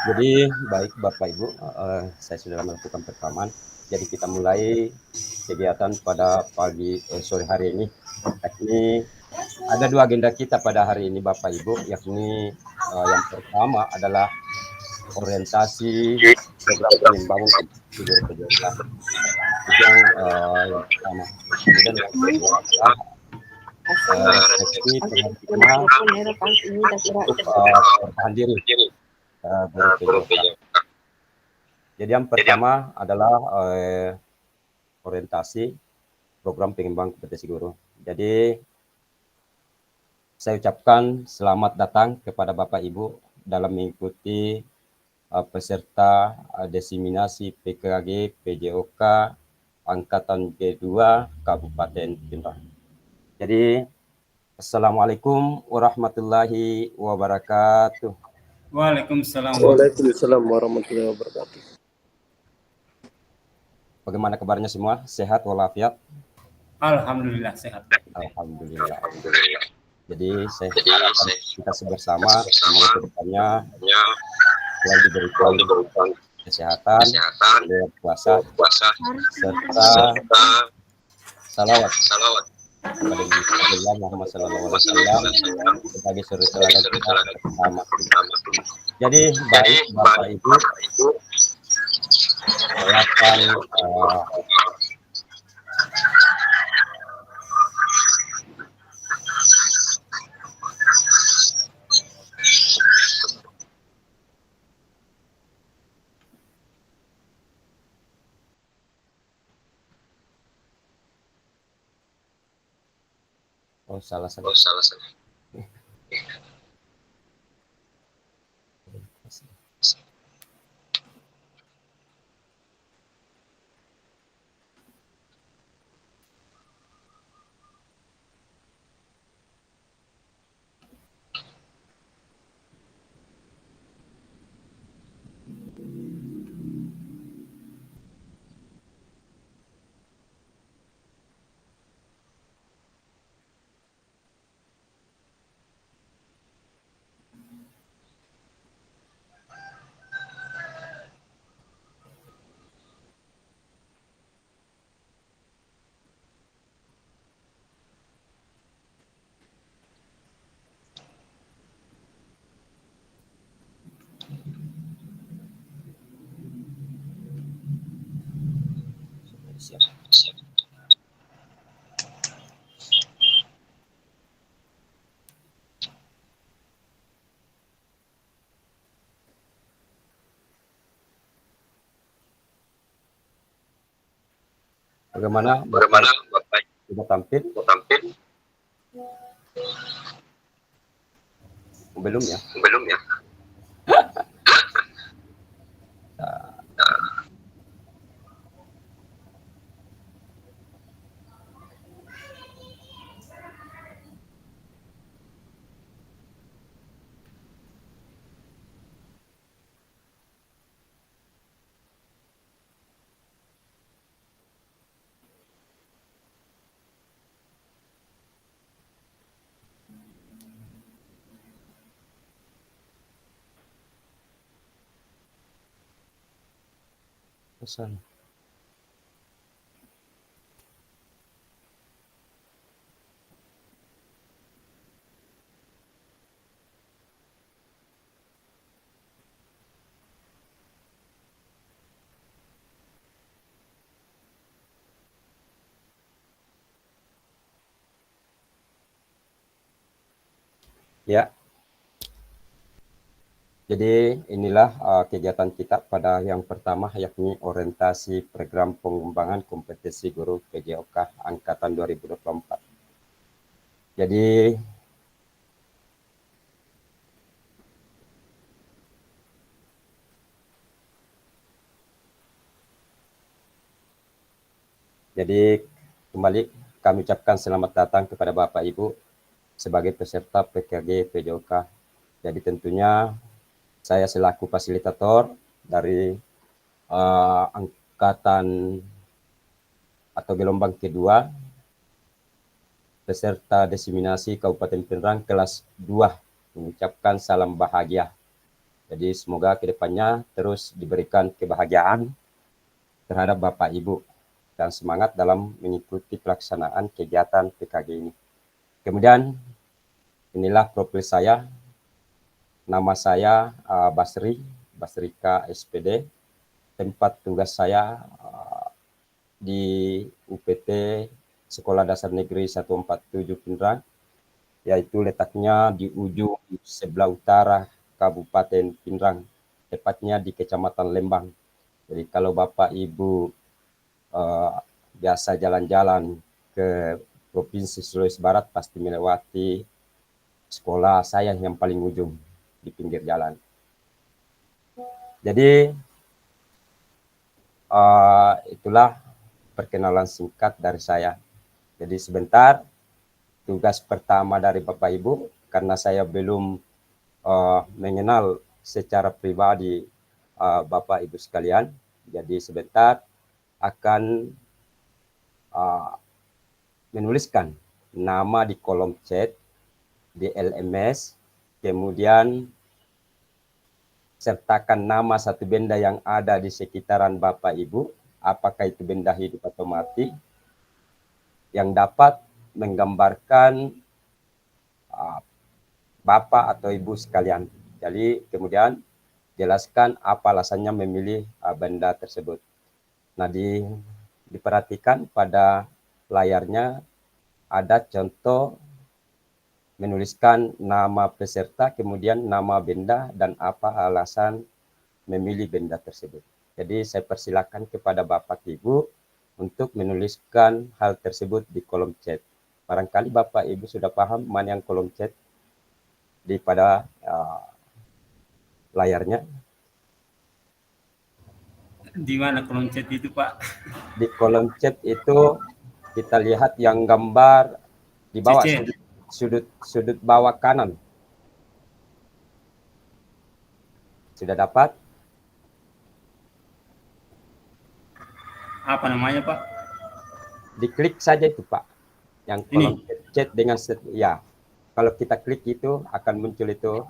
Jadi baik Bapak Ibu, saya sudah melakukan perekaman. Jadi kita mulai kegiatan pada sore hari ini. Yakni ada dua agenda kita pada hari ini Bapak Ibu, yakni yang pertama adalah orientasi program pengembangan kompetisi guru PJK. Itu yang pertama. Kemudian yang kedua adalah sesi penerima untuk bertahan diri guru PJK. Jadi yang pertama adalah orientasi program pengembangan kompetensi guru. Jadi saya ucapkan selamat datang kepada Bapak Ibu dalam mengikuti peserta diseminasi PKG PJOK angkatan B2 Kabupaten Pindrang. Jadi Assalamualaikum warahmatullahi wabarakatuh. Waalaikumsalam warahmatullahi wabarakatuh. Bagaimana kabarnya semua? Sehat walafiat? Alhamdulillah sehat. Alhamdulillah. Jadi saya harapkan kita bersama semoga kedepannya Tuhan diberikan kesehatan, puasa, serta salawat kepada Nabi Muhammad SAW sebagai suri teladan kita bersama. Jadi baik Bapak Ibu, saya akan salah. Bagaimana Bapak sudah tampil? Belum ya? Pesan. Ya. Jadi inilah kegiatan kita pada yang pertama, yakni orientasi program pengembangan kompetensi guru PJOK angkatan 2024. Jadi kembali kami ucapkan selamat datang kepada Bapak Ibu sebagai peserta PKG PJOK. Jadi tentunya saya selaku fasilitator dari angkatan atau gelombang kedua peserta diseminasi Kabupaten Pindrang kelas 2 mengucapkan salam bahagia Jadi semoga kedepannya terus diberikan kebahagiaan terhadap Bapak Ibu dan semangat dalam mengikuti pelaksanaan kegiatan PKG ini. Kemudian inilah profil saya. Nama saya Basrika SPD. Tempat tugas saya di UPT Sekolah Dasar Negeri 147 Pindrang, yaitu letaknya di ujung sebelah utara Kabupaten Pindrang, tepatnya di Kecamatan Lembang. Jadi kalau Bapak Ibu biasa jalan-jalan ke Provinsi Sulawesi Barat pasti melewati sekolah saya yang paling ujung di pinggir jalan. Jadi itulah perkenalan singkat dari saya. Jadi sebentar tugas pertama dari Bapak Ibu, karena saya belum mengenal secara pribadi Bapak Ibu sekalian. Jadi sebentar akan menuliskan nama di kolom chat di LMS, kemudian sertakan nama satu benda yang ada di sekitaran Bapak Ibu, apakah itu benda hidup atau mati, yang dapat menggambarkan Bapak atau Ibu sekalian. Jadi kemudian jelaskan apa alasannya memilih benda tersebut. Nah, diperhatikan pada layarnya ada contoh menuliskan nama peserta, kemudian nama benda dan apa alasan memilih benda tersebut. Jadi saya persilakan kepada Bapak Ibu untuk menuliskan hal tersebut di kolom chat. Barangkali Bapak Ibu sudah paham mana yang kolom chat di pada layarnya. Di mana kolom chat itu, Pak? Di kolom chat itu kita lihat yang gambar di bawah CC. sudut bawah kanan. Sudah dapat? Apa namanya, Pak? Diklik saja itu, Pak. Yang kolom chat dengan ya. Kalau kita klik itu akan muncul itu.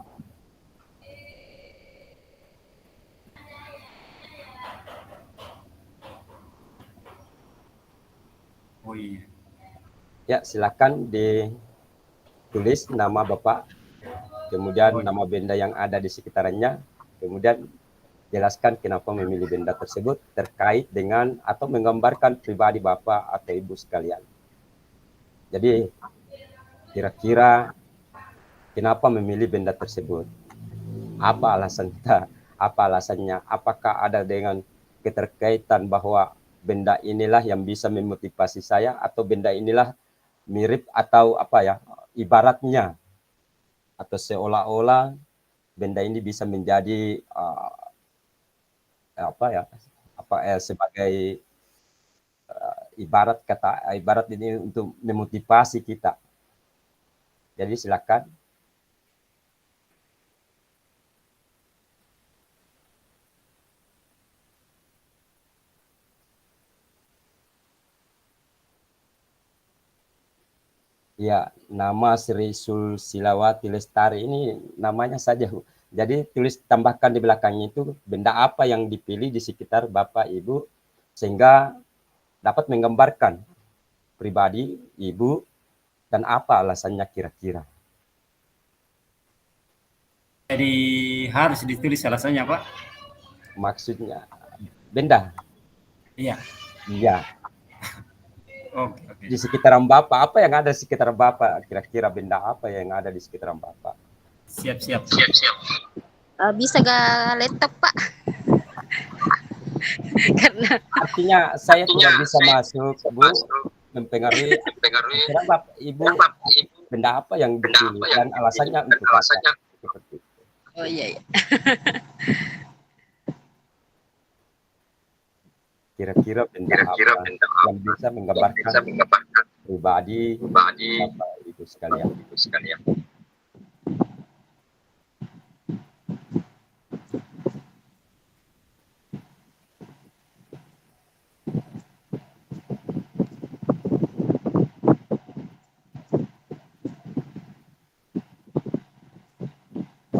Oh iya. Ya, silakan ditulis nama Bapak, kemudian nama benda yang ada di sekitarannya, kemudian jelaskan kenapa memilih benda tersebut terkait dengan atau menggambarkan pribadi Bapak atau Ibu sekalian. Jadi kira-kira kenapa memilih benda tersebut? Apa alasan kita? Apa alasannya? Apakah ada dengan keterkaitan bahwa benda inilah yang bisa memotivasi saya, atau benda inilah mirip atau apa ya, ibaratnya atau seolah-olah benda ini bisa menjadi sebagai ibarat ini untuk memotivasi kita. Jadi silakan. Ya, nama Sri Sulsilawati Lestari ini namanya saja. Jadi tambahkan di belakangnya itu benda apa yang dipilih di sekitar Bapak Ibu sehingga dapat menggambarkan pribadi Ibu dan apa alasannya kira-kira. Jadi harus ditulis alasannya, Pak? Maksudnya benda. Iya. Iya. Oke. Di sekitaran Bapak, apa yang ada di sekitaran Bapak? Kira-kira benda apa yang ada di sekitaran Bapak? Siap. Bisa gak laptop, Pak? Karena artinya saya tidak bisa masuk, Bu, mempengaruhi Bapak Ibu benda apa yang dipilih dan alasannya untuk apa. Seperti itu. Oh iya. Kira-kira benda apa yang bisa menggambarkan pribadi Bapak Ibu sekalian.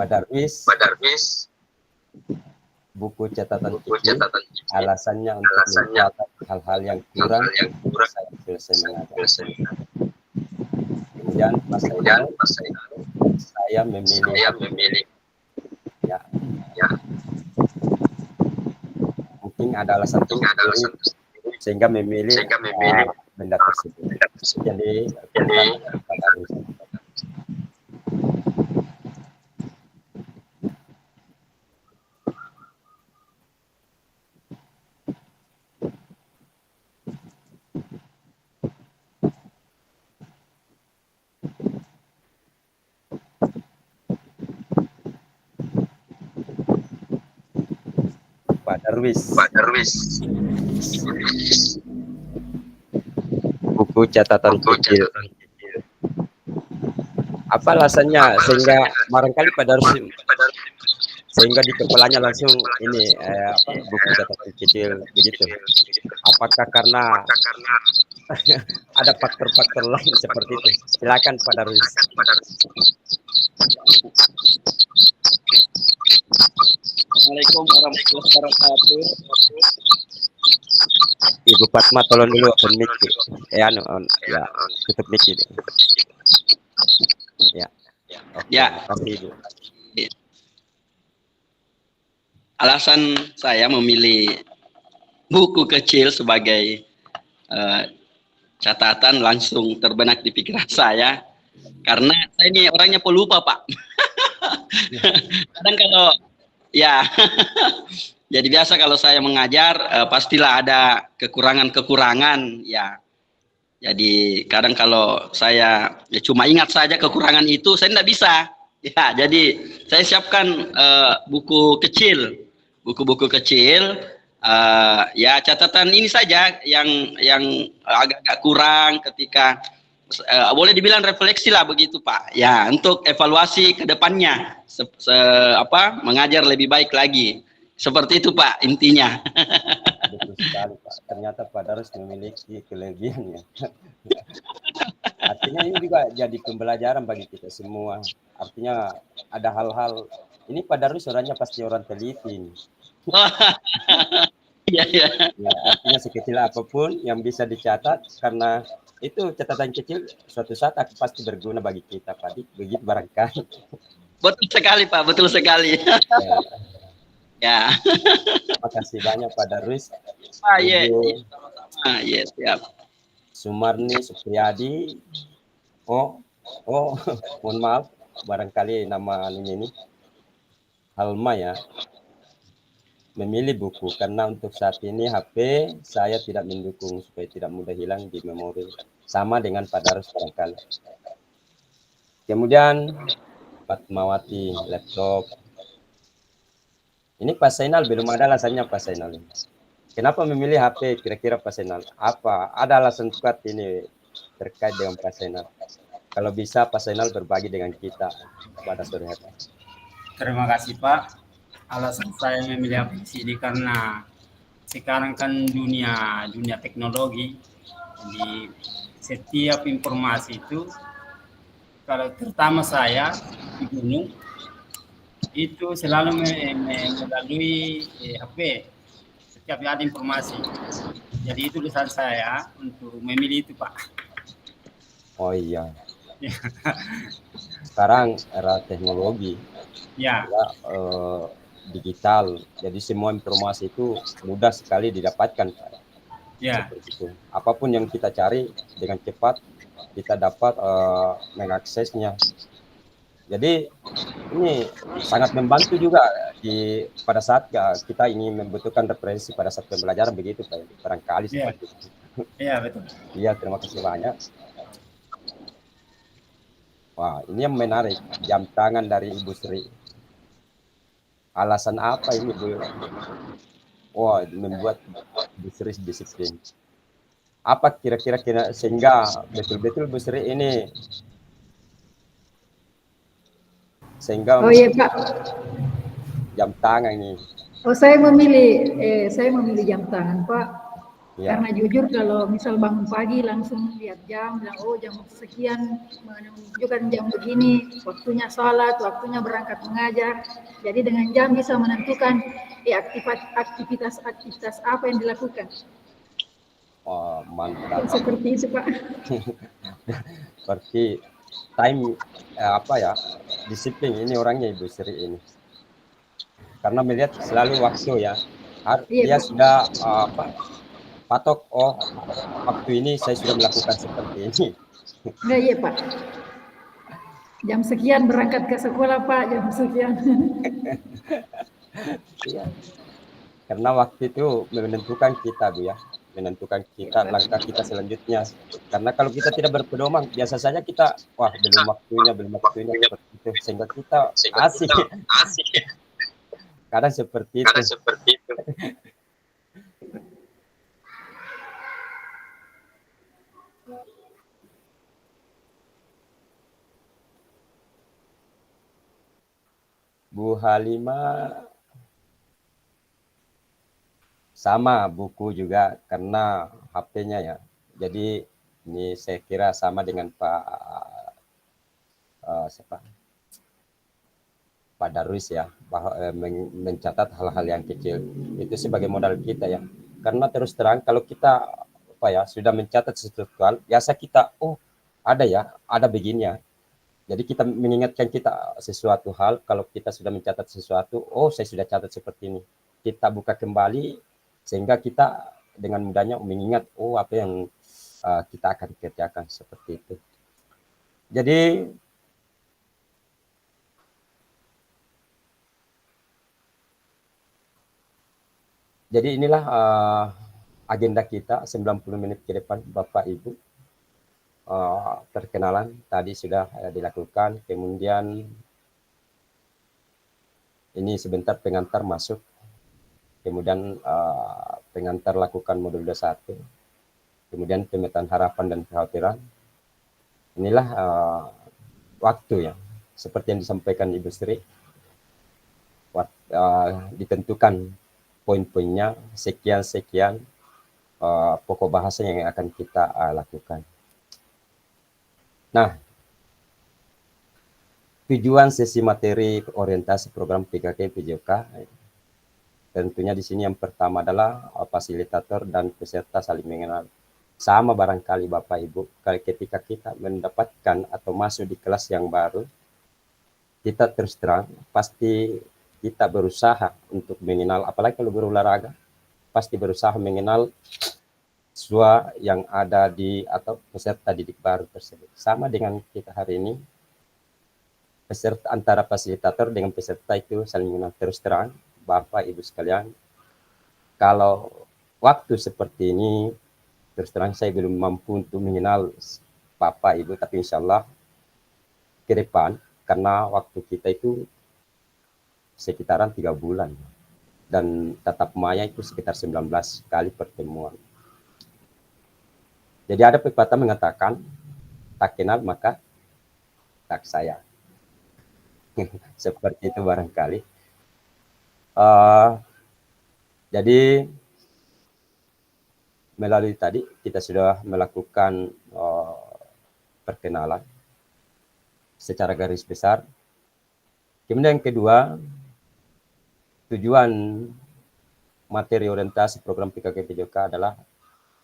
Pak Darwis, buku catatan kecil. Alasannya untuk mencatat hal-hal yang kurang saya selesai mengajar. Kemudian Mas Zainal, saya memilih ya. Mungkin ada alasan tersendiri sehingga memilih benda tersebut. Jadi Pak Darwis. Buku catatan kecil. Apa alasannya sehingga barangkali Pak Darwis sehingga di kepalanya langsung ini buku catatan kecil begitu? Apakah karena ada faktor-faktor lain seperti itu? Silakan Pak Darwis. Assalamualaikum warahmatullahi wabarakatuh. Ibu Fatma tolong dulu open mic. Ya, tutup mic. Ya. Oke, Ya. kasih Ibu. Alasan saya memilih buku kecil sebagai catatan langsung terbenak di pikiran saya karena saya ini orangnya pelupa, Pak. Kadang kalau ya jadi biasa kalau saya mengajar pastilah ada kekurangan-kekurangan ya. Jadi kadang kalau saya cuma ingat saja kekurangan itu saya tidak bisa. Ya, jadi saya siapkan buku kecil, buku-buku kecil. Ya catatan ini saja yang agak-agak kurang ketika boleh dibilang refleksi lah begitu Pak. Ya untuk evaluasi ke depannya mengajar lebih baik lagi. Seperti itu Pak intinya. Betul sekali Pak. Ternyata Pak Darwis memiliki kelebihan ya. Artinya ini juga jadi pembelajaran bagi kita semua. Artinya ada hal-hal ini Pak Darwis orangnya pasti orang teliti ini. Iya, iya. Ya, artinya sekecil apapun yang bisa dicatat karena itu catatan kecil suatu saat akan pasti berguna bagi kita Pak. Begitu barangkali. Betul sekali Pak, betul sekali. Ya. Terima kasih banyak Pak Darwis. Iya, sama-sama. Iya, siap. Sumarni Supriyadi. Mohon maaf barangkali nama ini Halma ya. Memilih buku karena untuk saat ini HP saya tidak mendukung supaya tidak mudah hilang di memori sama dengan Pak Darwis barangkali. Kemudian Fatmawati laptop. Ini Pak Zainal belum ada alasannya Pak Zainal. Kenapa memilih HP kira-kira Pak Zainal? Apa ada alasan kuat ini terkait dengan Pak Zainal? Kalau bisa Pak Zainal berbagi dengan kita pada sore hari. Terima kasih Pak. Alasan saya memilih aplikasi ini karena sekarang kan dunia teknologi, jadi setiap informasi itu kalau terutama saya di gunung itu selalu melalui HP setiap ada informasi. Jadi itu tulisan saya untuk memilih itu Pak. Oh iya. Sekarang era teknologi. Ya. Digital. Jadi semua informasi itu mudah sekali didapatkan. Ya. Seperti itu. Apapun yang kita cari dengan cepat kita dapat mengaksesnya. Jadi ini sangat membantu juga pada saat kita ingin membutuhkan referensi pada saat pembelajaran begitu Pak. Barangkali seperti itu. Iya betul. Iya terima kasih banyak. Wah ini yang menarik jam tangan dari Ibu Sri. Alasan apa ini Bu? Wah membuat Bu Sri disiplin. Apa kira-kira sehingga betul-betul Bu Sri ini sehingga iya Pak, jam tangan ini. saya memilih jam tangan Pak. Ya, Karena jujur kalau misal bangun pagi langsung lihat jam, bilang oh jam sekian menunjukkan jam begini, waktunya sholat, waktunya berangkat mengajar. Jadi dengan jam bisa menentukan aktivitas apa yang dilakukan. oh, mantap. Seperti itu Pak. Seperti time apa ya, disiplin ini orangnya Ibu Sri ini. Karena melihat selalu waktu ya. Iya Dia Pak. sudah apa, patok, oh waktu ini saya sudah melakukan seperti ini. Enggak, iya Pak. Jam sekian berangkat ke sekolah Pak, jam sekian. Iya. Karena waktu itu menentukan kita Bu ya, menentukan kita langkah kita selanjutnya. Karena kalau kita tidak berpedoman, biasa saja kita wah belum waktunya seperti itu, sehingga kita asik. Kadang seperti itu. Bu Halimah sama buku juga karena HP-nya ya. Jadi ini saya kira sama dengan Pak siapa? Pak Darwis ya, bahwa mencatat hal-hal yang kecil itu sebagai modal kita ya. Karena terus terang kalau kita apa ya sudah mencatat sesuatu hal, biasa kita oh ada ya, ada begini ya. Jadi kita mengingatkan kita sesuatu hal, kalau kita sudah mencatat sesuatu, oh saya sudah catat seperti ini. Kita buka kembali sehingga kita dengan mudahnya mengingat oh apa yang kita akan kerjakan seperti itu. Jadi inilah agenda kita 90 menit ke depan Bapak Ibu. Perkenalan tadi sudah dilakukan, kemudian ini sebentar pengantar masuk, kemudian pengantar lakukan modul 21, kemudian pemetaan harapan dan kekhawatiran. Inilah waktu ya, seperti yang disampaikan Ibu Sri, ditentukan poin-poinnya sekian pokok bahasa yang akan kita lakukan. Nah, tujuan sesi materi orientasi program PKK PJOK tentunya di sini yang pertama adalah fasilitator dan peserta saling mengenal. Sama barangkali Bapak Ibu, ketika kita mendapatkan atau masuk di kelas yang baru, kita terus terang pasti kita berusaha untuk mengenal, apalagi kalau berolahraga, pasti berusaha mengenal siswa yang ada di atau peserta didik baru tersebut. Sama dengan kita hari ini, peserta antara fasilitator dengan peserta itu saling mengenal. Terus terang, Bapak Ibu sekalian, kalau waktu seperti ini, terus terang saya belum mampu untuk mengenal Bapak Ibu, tapi insya Allah ke depan, karena waktu kita itu sekitaran 3 bulan, dan tatap maya itu sekitar 19 kali pertemuan. Jadi ada pepatah mengatakan, tak kenal maka tak sayang. Seperti itu barangkali. Jadi melalui tadi kita sudah melakukan perkenalan secara garis besar. Kemudian yang kedua, tujuan materi orientasi program PKK PJOK adalah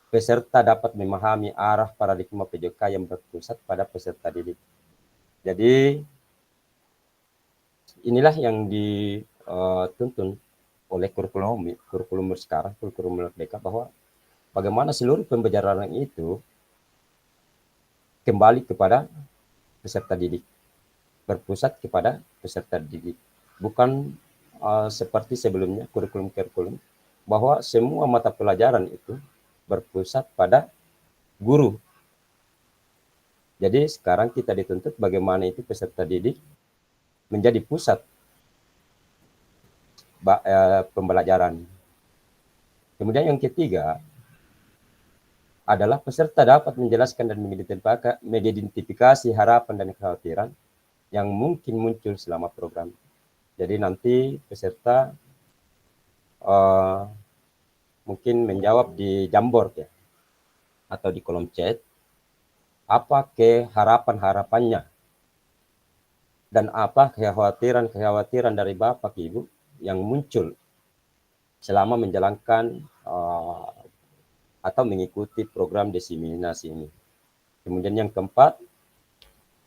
peserta dapat memahami arah paradigma PJOK yang berpusat pada peserta didik. Jadi inilah yang dituntun oleh kurikulum sekarang, kurikulum merdeka, bahwa bagaimana seluruh pembelajaran itu kembali kepada peserta didik, berpusat kepada peserta didik, bukan seperti sebelumnya kurikulum bahwa semua mata pelajaran itu berpusat pada guru. Jadi sekarang kita dituntut bagaimana itu peserta didik menjadi pusat pembelajaran. Kemudian yang ketiga adalah peserta dapat menjelaskan dan mengidentifikasi harapan dan kekhawatiran yang mungkin muncul selama program. Jadi nanti peserta mungkin menjawab di Jamboard ya, atau di kolom chat, apa harapan-harapannya dan apa kekhawatiran dari Bapak Ibu yang muncul selama menjalankan atau mengikuti program diseminasi ini. Kemudian yang keempat,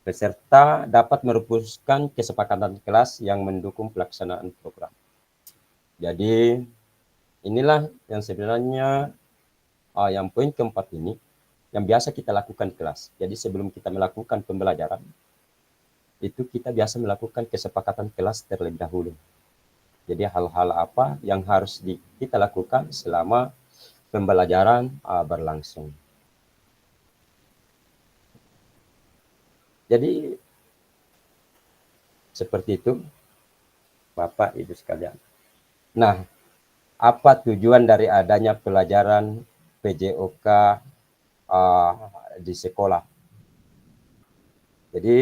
peserta dapat merumuskan kesepakatan kelas yang mendukung pelaksanaan program. Jadi inilah yang sebenarnya yang poin keempat ini yang biasa kita lakukan di kelas. Jadi sebelum kita melakukan pembelajaran, itu kita biasa melakukan kesepakatan kelas terlebih dahulu. Jadi hal-hal apa yang harus kita lakukan selama pembelajaran berlangsung. Jadi seperti itu Bapak Ibu sekalian. Nah, apa tujuan dari adanya pelajaran PJOK di sekolah? Jadi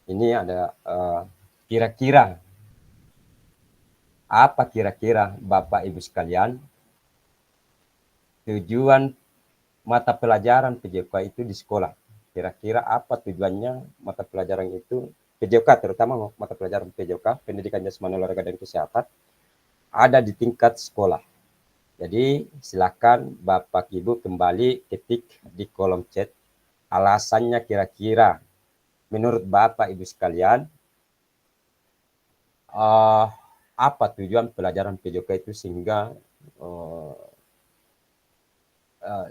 ini ada kira-kira apa kira-kira Bapak Ibu sekalian tujuan mata pelajaran PJOK itu di sekolah? Kira-kira apa tujuannya mata pelajaran itu, PJOK terutama mata pelajaran PJOK, pendidikan jasmani olahraga dan kesehatan, ada di tingkat sekolah. Jadi silakan Bapak Ibu kembali ketik di kolom chat alasannya kira-kira menurut Bapak Ibu sekalian apa tujuan pelajaran PJOK itu sehingga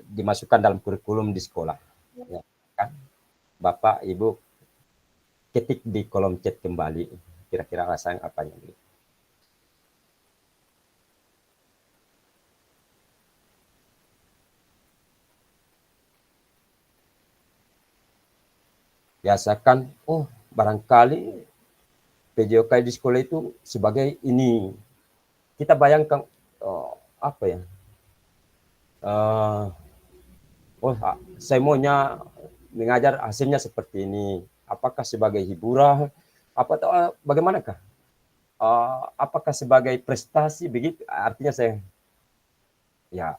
dimasukkan dalam kurikulum di sekolah. Ya, kan? Bapak Ibu ketik di kolom chat kembali kira-kira alasan apanya. Biasakan, oh barangkali PJOK di sekolah itu sebagai ini. Kita bayangkan apa ya? Saya maunya mengajar hasilnya seperti ini. Apakah sebagai hiburan? Apa bagaimanakah? Apakah sebagai prestasi begitu? Artinya saya ya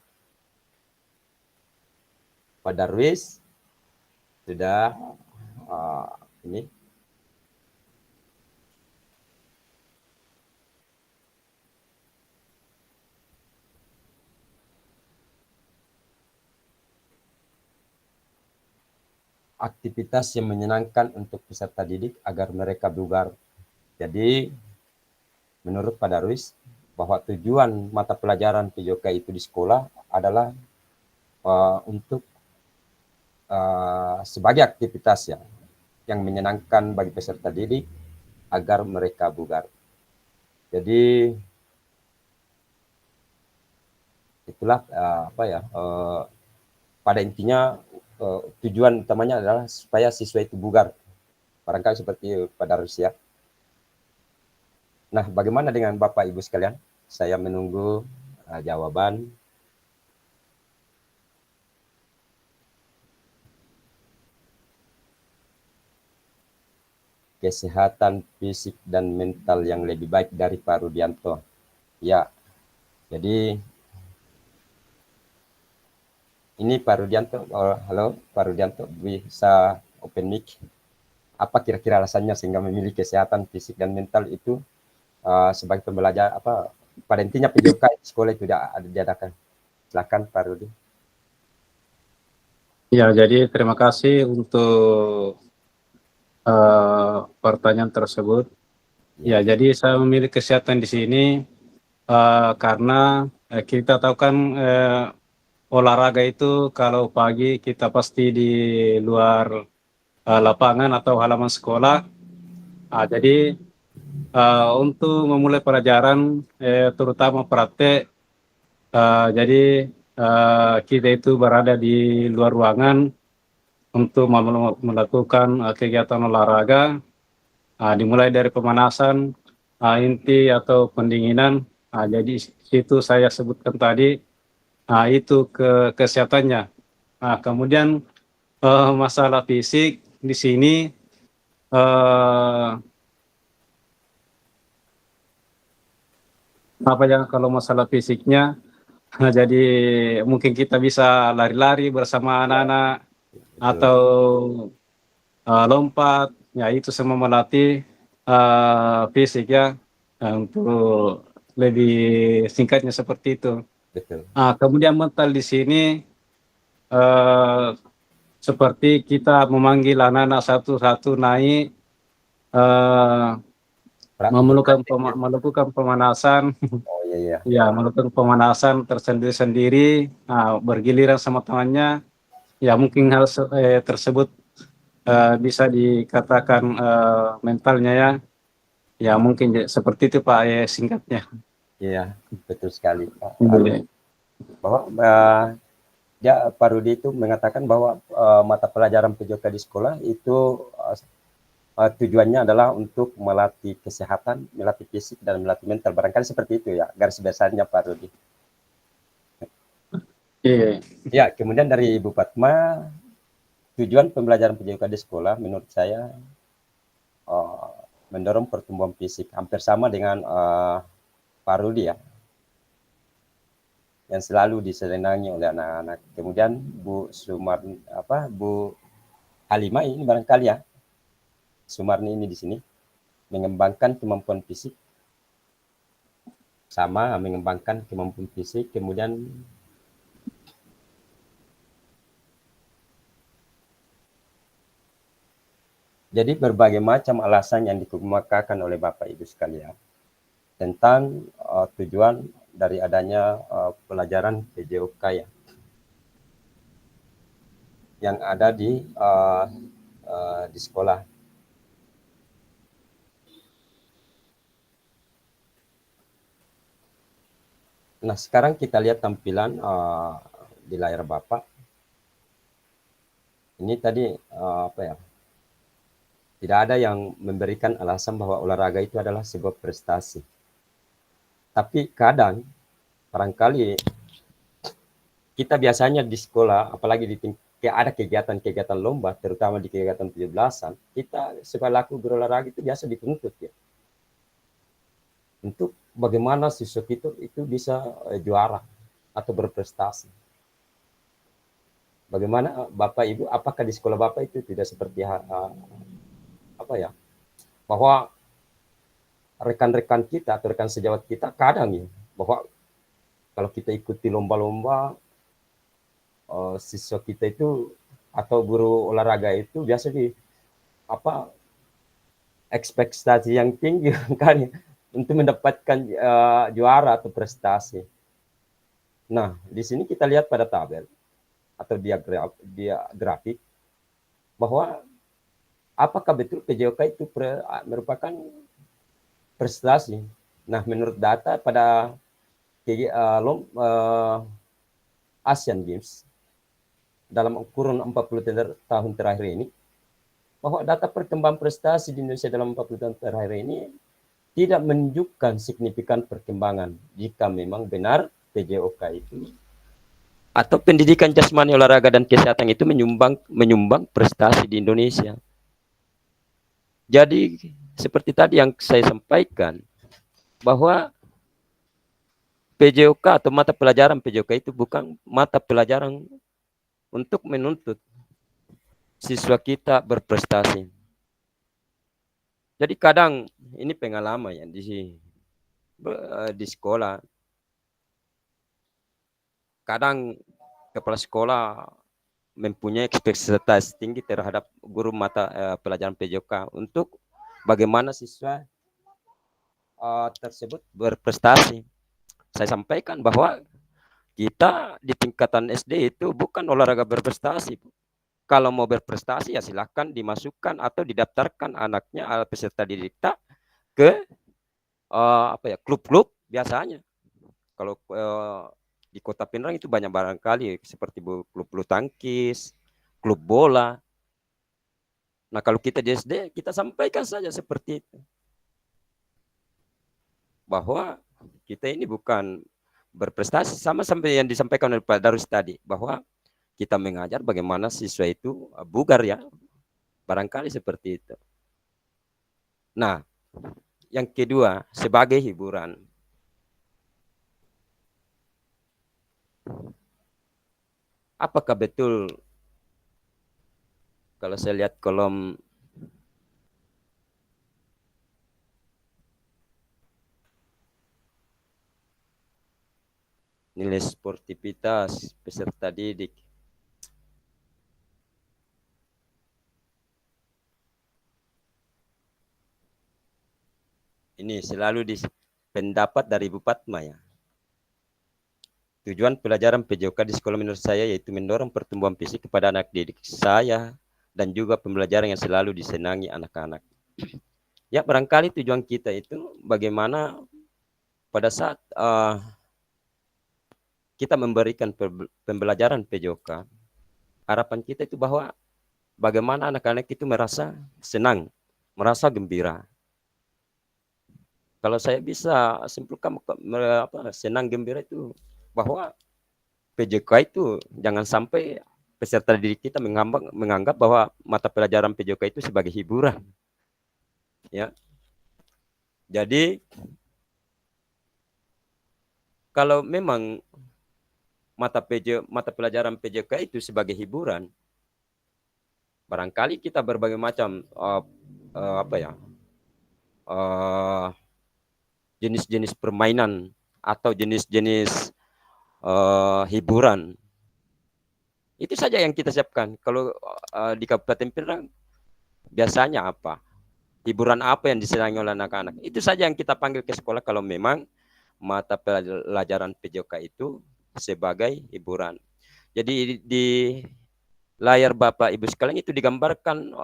Pak Darwis sudah ini aktivitas yang menyenangkan untuk peserta didik agar mereka bugar. Jadi menurut Pak Darwis bahwa tujuan mata pelajaran PJOK itu di sekolah adalah untuk sebagai aktivitas yang menyenangkan bagi peserta didik agar mereka bugar. Jadi itulah pada intinya tujuan utamanya adalah supaya siswa itu bugar. Barangkali seperti Pak Darwis ya. Nah, bagaimana dengan Bapak Ibu sekalian? Saya menunggu jawaban. Kesehatan fisik dan mental yang lebih baik dari Pak Rudianto. Ya, jadi ini Pak Rudianto. Halo Pak Rudianto, bisa open mic. Apa kira-kira alasannya sehingga memilih kesehatan fisik dan mental itu sebagai pembelajar pada intinya PJOK sekolah itu diadakan. Silakan Pak Rudi. Ya, jadi terima kasih untuk pertanyaan tersebut. Ya, jadi saya memilih kesehatan di sini karena kita tahu kan olahraga itu kalau pagi kita pasti di luar lapangan atau halaman sekolah. Jadi untuk memulai pelajaran terutama praktek, jadi kita itu berada di luar ruangan untuk melakukan kegiatan olahraga, dimulai dari pemanasan, inti atau pendinginan. Jadi situ saya sebutkan tadi, itu kesehatannya. Kemudian masalah fisik di sini apa yang kalau masalah fisiknya, jadi mungkin kita bisa lari-lari bersama anak-anak atau lompat, ya itu semua melatih fisik ya, untuk lebih singkatnya seperti itu. Betul. Kemudian mental di sini eh, seperti kita memanggil anak-anak satu-satu naik, eh, melakukan pemanasan, Oh iya iya. ya melakukan pemanasan tersendiri-sendiri, bergiliran sama temannya, ya mungkin hal tersebut bisa dikatakan mentalnya ya, ya mungkin seperti itu Pak singkatnya. Iya, betul sekali Pak. Iya. Bahwa Pak Rudi itu mengatakan bahwa mata pelajaran PJOK di sekolah itu tujuannya adalah untuk melatih kesehatan, melatih fisik, dan melatih mental. Barangkali seperti itu ya, garis besarnya Pak Rudi. Iya. Ya, kemudian dari Ibu Fatma, tujuan pembelajaran PJOK di sekolah menurut saya mendorong pertumbuhan fisik, hampir sama dengan Pak Rudi ya, yang selalu disenangi oleh anak-anak. Kemudian Bu Halimah ini barangkali ya, Sumarni ini di sini mengembangkan kemampuan fisik, sama mengembangkan kemampuan fisik, kemudian jadi berbagai macam alasan yang dikemukakan oleh Bapak Ibu sekalian tentang tujuan dari adanya pelajaran PJOK ya, yang ada di sekolah. Nah, sekarang kita lihat tampilan di layar Bapak. Ini tadi apa ya? Tidak ada yang memberikan alasan bahwa olahraga itu adalah sebuah prestasi. Tapi kadang, barangkali kita biasanya di sekolah, apalagi ada kegiatan-kegiatan lomba, terutama di kegiatan 17-an, kita selaku berolahraga itu biasa dituntut ya, untuk bagaimana siswa itu bisa juara atau berprestasi. Bagaimana Bapak Ibu, apakah di sekolah Bapak itu tidak seperti apa ya, bahwa rekan-rekan kita atau rekan sejawat kita kadang ya, bahwa kalau kita ikuti lomba-lomba, siswa kita itu atau guru olahraga itu biasa di ekspektasi yang tinggi kan untuk mendapatkan juara atau prestasi. Nah, di sini kita lihat pada tabel atau grafik bahwa apakah betul PJOK itu merupakan prestasi. Nah, menurut data pada Asian Games dalam kurun 40 tahun terakhir ini, bahwa data perkembangan prestasi di Indonesia dalam 40 tahun terakhir ini tidak menunjukkan signifikan perkembangan jika memang benar PJOK itu atau pendidikan jasmani, olahraga, dan kesehatan itu menyumbang prestasi di Indonesia. Jadi seperti tadi yang saya sampaikan, bahwa PJOK atau mata pelajaran PJOK itu bukan mata pelajaran untuk menuntut siswa kita berprestasi. Jadi kadang ini pengalaman ya di sekolah. Kadang kepala sekolah mempunyai ekspektasi tinggi terhadap guru mata pelajaran PJOK untuk bagaimana siswa tersebut berprestasi. Saya sampaikan bahwa kita di tingkatan SD itu bukan olahraga berprestasi. Kalau mau berprestasi ya silahkan dimasukkan atau didaftarkan anaknya peserta didik kita ke klub-klub biasanya. Kalau di Kota Pinrang itu banyak barangkali seperti klub bulu tangkis, klub bola. Nah, kalau kita di SD kita sampaikan saja seperti itu, bahwa kita ini bukan berprestasi, sama sampai yang disampaikan oleh Pak Darus tadi, bahwa kita mengajar bagaimana siswa itu bugar ya, barangkali seperti itu. Nah, yang kedua, sebagai hiburan, apakah betul kalau saya lihat kolom nilai sportivitas peserta didik, ini selalu di pendapat dari Ibu Fatma ya. Tujuan pelajaran PJOK di sekolah menurut saya yaitu mendorong pertumbuhan fisik kepada anak didik saya dan juga pembelajaran yang selalu disenangi anak-anak. Ya, barangkali tujuan kita itu bagaimana pada saat kita memberikan pembelajaran PJOK, harapan kita itu bahwa bagaimana anak-anak itu merasa senang, merasa gembira. Kalau saya bisa simpulkan senang gembira itu bahwa PJOK itu jangan sampai peserta didik kita menganggap bahwa mata pelajaran PJOK itu sebagai hiburan. Ya. Jadi kalau memang mata pelajaran PJOK itu sebagai hiburan, barangkali kita berbagai macam jenis-jenis permainan atau jenis-jenis hiburan itu saja yang kita siapkan. Kalau di Kabupaten Pinrang biasanya apa? Hiburan apa yang disenangi oleh anak-anak? Itu saja yang kita panggil ke sekolah kalau memang mata pelajaran PJOK itu sebagai hiburan. Jadi di layar Bapak Ibu sekalian itu digambarkan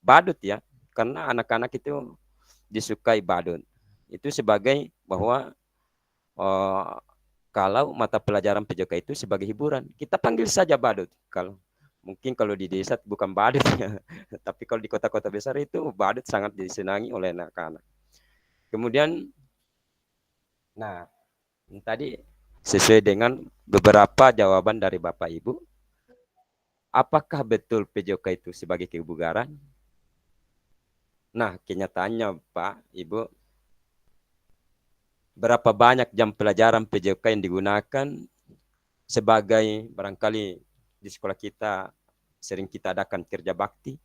badut ya, karena anak-anak itu disukai badut. Itu sebagai bahwa kalau mata pelajaran PJOK itu sebagai hiburan, kita panggil saja badut. Kalau di desa bukan badut ya, tapi kalau di kota-kota besar itu badut sangat disenangi oleh anak-anak. Kemudian, nah tadi sesuai dengan beberapa jawaban dari Bapak Ibu, apakah betul PJOK itu sebagai kebugaran? Nah, kenyataannya Pak Ibu, berapa banyak jam pelajaran PJOK yang digunakan sebagai barangkali di sekolah kita sering kita adakan kerja bakti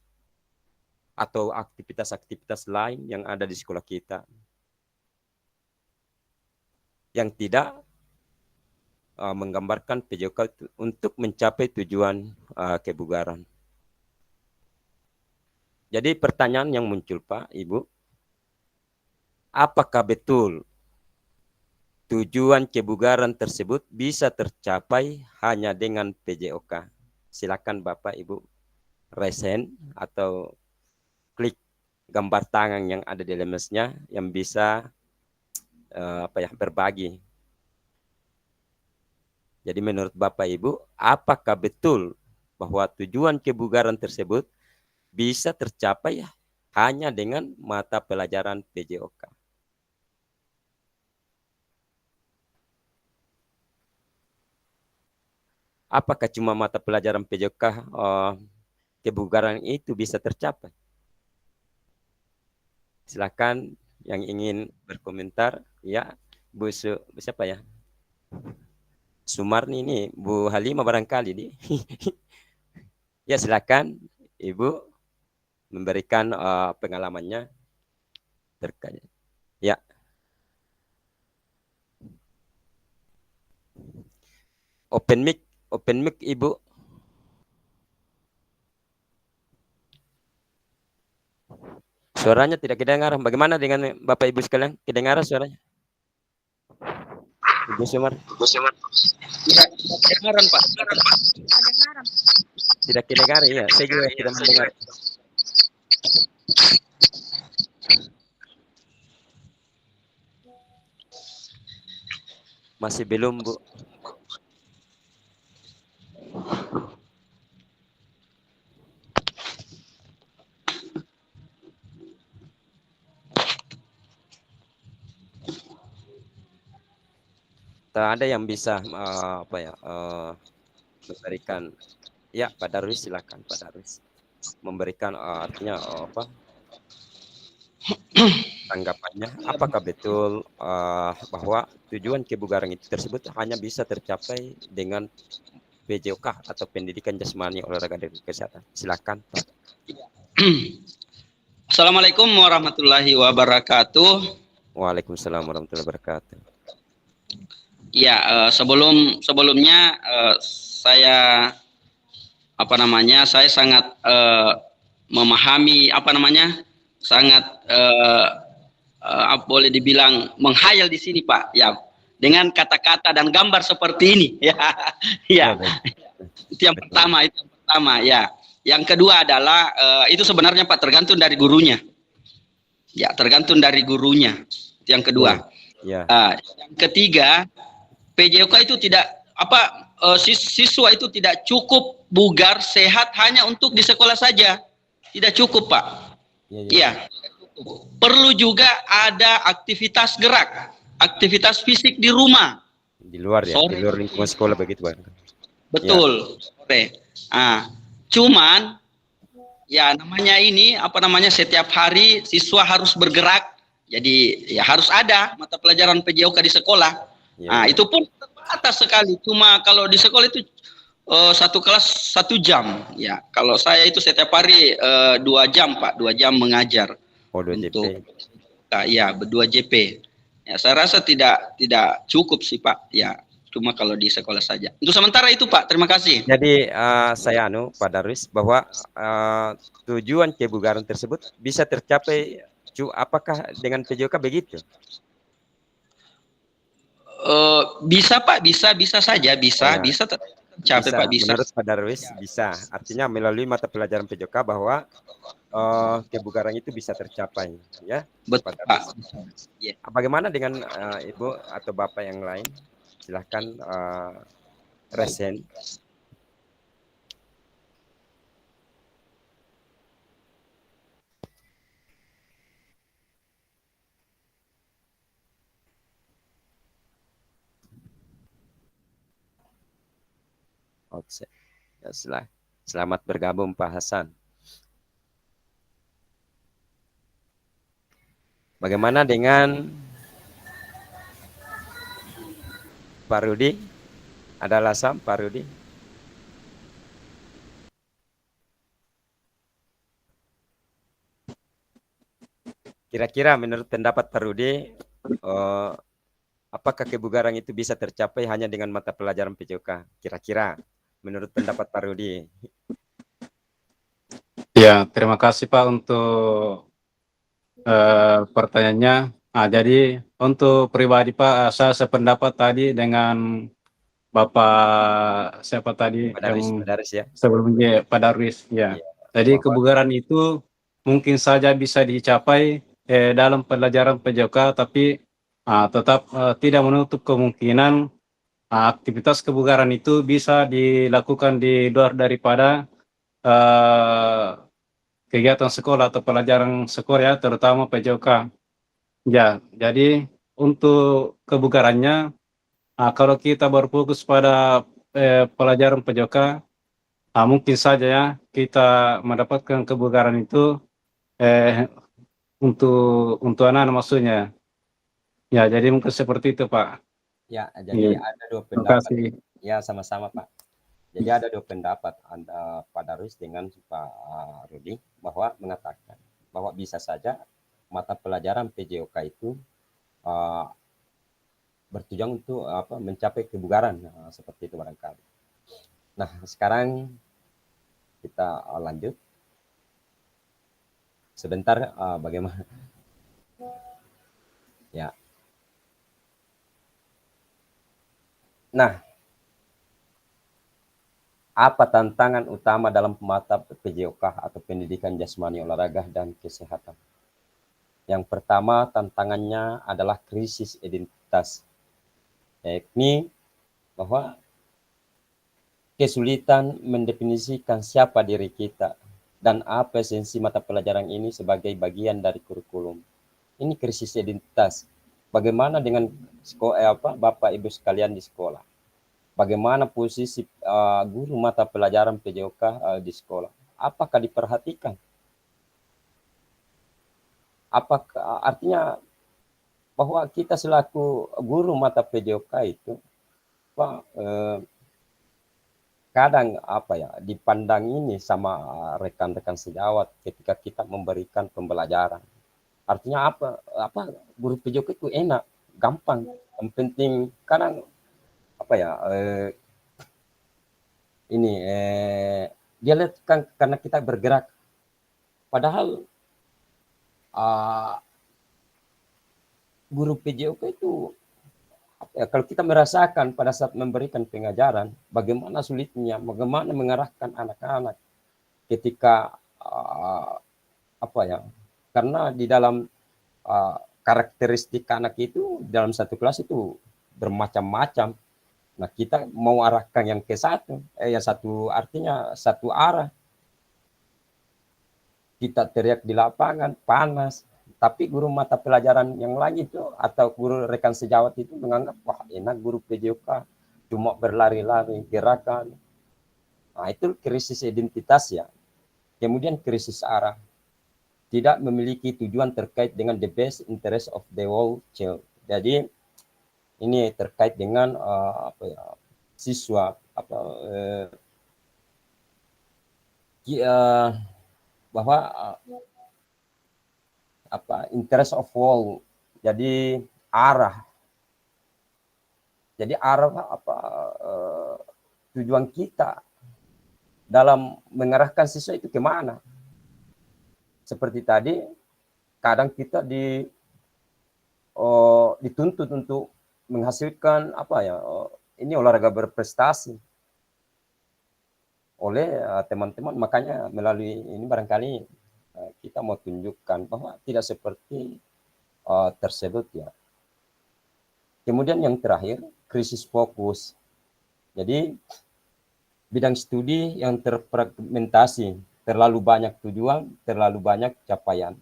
atau aktivitas-aktivitas lain yang ada di sekolah kita yang tidak menggambarkan PJOK untuk mencapai tujuan kebugaran. Jadi pertanyaan yang muncul Pak Ibu, apakah betul tujuan kebugaran tersebut bisa tercapai hanya dengan PJOK? Silakan Bapak Ibu raise hand atau klik gambar tangan yang ada di lemesnya yang bisa berbagi. Jadi menurut Bapak Ibu, apakah betul bahwa tujuan kebugaran tersebut bisa tercapai hanya dengan mata pelajaran PJOK? Apakah cuma mata pelajaran PJOK kebugaran itu bisa tercapai? Silakan yang ingin berkomentar. Ya, Bu siapa ya? Sumarni ini, Bu Halimah barangkali nih. Ya, silakan Ibu memberikan pengalamannya terkait. Ya. Open mic Ibu. Suaranya tidak kedengaran. Bagaimana dengan Bapak Ibu sekalian? Kedengaran suaranya? Ibu Sumar. Tidak kedengaran Pak. Tidak kedengaran ya. Saya juga tidak mendengar. Masih belum Bu. Tak ada yang bisa memberikan. Ya, Pak Darwis silakan Pak Darwis memberikan artinya tanggapannya. Apakah betul bahwa tujuan kebugaran itu tersebut hanya bisa tercapai dengan PJOK atau Pendidikan Jasmani Olahraga dan Kesehatan? Silakan, Pak. Assalamualaikum warahmatullahi wabarakatuh. Waalaikumsalam warahmatullahi wabarakatuh. Ya, sebelumnya saya saya sangat memahami sangat boleh dibilang menghayal di sini, Pak. Ya, dengan kata-kata dan gambar seperti ini. Ya, ya. Itu yang pertama, ya. Yang kedua adalah itu sebenarnya, Pak, tergantung dari gurunya. Ya, tergantung dari gurunya. Itu yang kedua. Ya. Yang ketiga, PJOK itu tidak siswa itu tidak cukup bugar sehat hanya untuk di sekolah saja, tidak cukup, Pak. Iya. Perlu juga ada aktivitas gerak, aktivitas fisik di rumah, di luar ya, di luar lingkungan sekolah begitu, Pak. Betul. Cuman ya namanya ini setiap hari siswa harus bergerak, jadi ya harus ada mata pelajaran PJOK di sekolah. Itu pun terbatas sekali. Cuma kalau di sekolah itu satu kelas 1 jam. Ya, kalau saya itu setiap hari 2 jam, Pak, 2 jam mengajar. 2 JP. Ya, 2 JP. Ya, saya rasa tidak cukup sih, Pak. Ya, cuma kalau di sekolah saja. Untuk sementara itu, Pak. Terima kasih. Jadi saya Pak Darwis, bahwa tujuan kebugaran tersebut bisa tercapai apakah dengan PJOK begitu? Bisa, Pak, bisa saja, bisa tercapai, Pak, bisa. Menurut Pak Darwis bisa, artinya melalui mata pelajaran PJOK bahwa kebugaran itu bisa tercapai, ya. Betul, Pak. Bagaimana dengan Ibu atau Bapak yang lain? Silahkan resen. Ya, selamat bergabung, Pak Hasan. Bagaimana dengan Pak Rudi? Ada alasan, Pak Rudi? Kira-kira menurut pendapat Pak Rudi, apakah kebugaran itu bisa tercapai hanya dengan mata pelajaran PJOK? Kira-kira menurut pendapat Pak Rudi. Ya, terima kasih, Pak, untuk pertanyaannya. Jadi untuk pribadi, Pak, saya sependapat tadi dengan Bapak siapa tadi Pak Darwis, ya. Sebelumnya, Pak Darwis, ya. Jadi kebugaran itu mungkin saja bisa dicapai dalam pelajaran PJOK, tapi tetap tidak menutup kemungkinan aktivitas kebugaran itu bisa dilakukan di luar daripada kegiatan sekolah atau pelajaran sekolah, ya, terutama PJOK. Ya, jadi untuk kebugarannya, kalau kita berfokus pada pelajaran PJOK, mungkin saja ya kita mendapatkan kebugaran itu untuk anak-anak maksudnya. Ya, jadi mungkin seperti itu, Pak. Ya, jadi ada 2 pendapat. Ya, sama-sama, Pak. Jadi ada 2 pendapat, ada Pak Darwis dengan Pak Rudi, bahwa mengatakan bahwa bisa saja mata pelajaran PJOK itu bertujuan untuk mencapai kebugaran, seperti itu barangkali. Nah, sekarang kita lanjut. Sebentar, bagaimana? Ya. Nah, apa tantangan utama dalam mata PJOK atau Pendidikan Jasmani Olahraga dan Kesehatan? Yang pertama tantangannya adalah krisis identitas, yakni bahwa kesulitan mendefinisikan siapa diri kita dan apa esensi mata pelajaran ini sebagai bagian dari kurikulum. Ini krisis identitas. Bagaimana dengan Bapak Ibu sekalian di sekolah? Bagaimana posisi guru mata pelajaran PJOK di sekolah? Apakah diperhatikan? Apakah artinya bahwa kita selaku guru mata PJOK itu, Pak, kadang apa ya dipandang ini sama rekan-rekan sejawat ketika kita memberikan pembelajaran. Artinya apa guru PJOK itu enak, gampang. Yang penting kadang apa ya dia lihat kan karena kita bergerak. Padahal guru PJOK itu kalau kita merasakan pada saat memberikan pengajaran, bagaimana sulitnya, bagaimana mengarahkan anak-anak ketika karena di dalam karakteristik anak itu dalam satu kelas itu bermacam-macam. Nah, kita mau arahkan yang ke yang satu artinya satu arah. Kita teriak di lapangan, panas. Tapi guru mata pelajaran yang lain itu atau guru rekan sejawat itu menganggap wah enak guru PJOK cuma berlari-lari gerakan. Nah, itu krisis identitas ya. Kemudian krisis arah. Tidak memiliki tujuan terkait dengan the best interest of the whole child. Jadi ini terkait dengan siswa bahwa interest of all, jadi arah tujuan kita dalam mengarahkan siswa itu kemana. Seperti tadi kadang kita dituntut untuk menghasilkan ini olahraga berprestasi oleh teman-teman, makanya melalui ini barangkali kita mau tunjukkan bahwa tidak seperti tersebut ya. Kemudian yang terakhir, krisis fokus. Jadi bidang studi yang terfragmentasi, terlalu banyak tujuan, terlalu banyak capaian.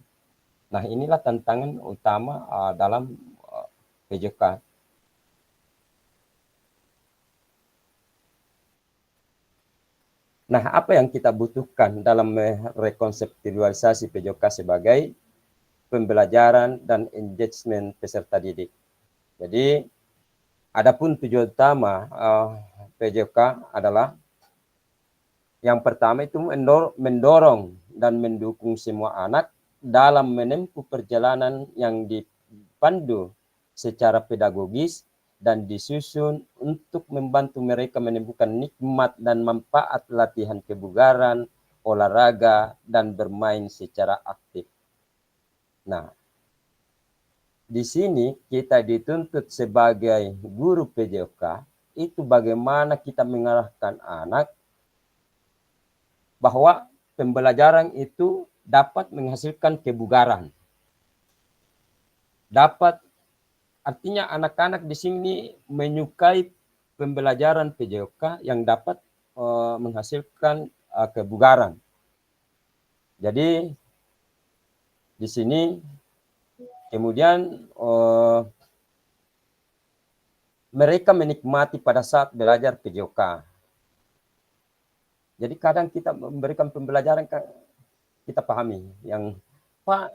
Nah, inilah tantangan utama dalam PJOK. Nah, apa yang kita butuhkan dalam merekonseptualisasi PJOK sebagai pembelajaran dan engagement peserta didik? Jadi, adapun tujuan utama PJOK adalah yang pertama itu mendorong dan mendukung semua anak dalam menempuh perjalanan yang dipandu secara pedagogis dan disusun untuk membantu mereka menemukan nikmat dan manfaat latihan kebugaran, olahraga, dan bermain secara aktif. Nah, di sini kita dituntut sebagai guru PJOK itu bagaimana kita mengarahkan anak bahwa pembelajaran itu dapat menghasilkan kebugaran. Artinya anak-anak di sini menyukai pembelajaran PJOK yang dapat menghasilkan kebugaran. Jadi di sini kemudian mereka menikmati pada saat belajar PJOK. Jadi kadang kita memberikan pembelajaran kita pahami yang Pak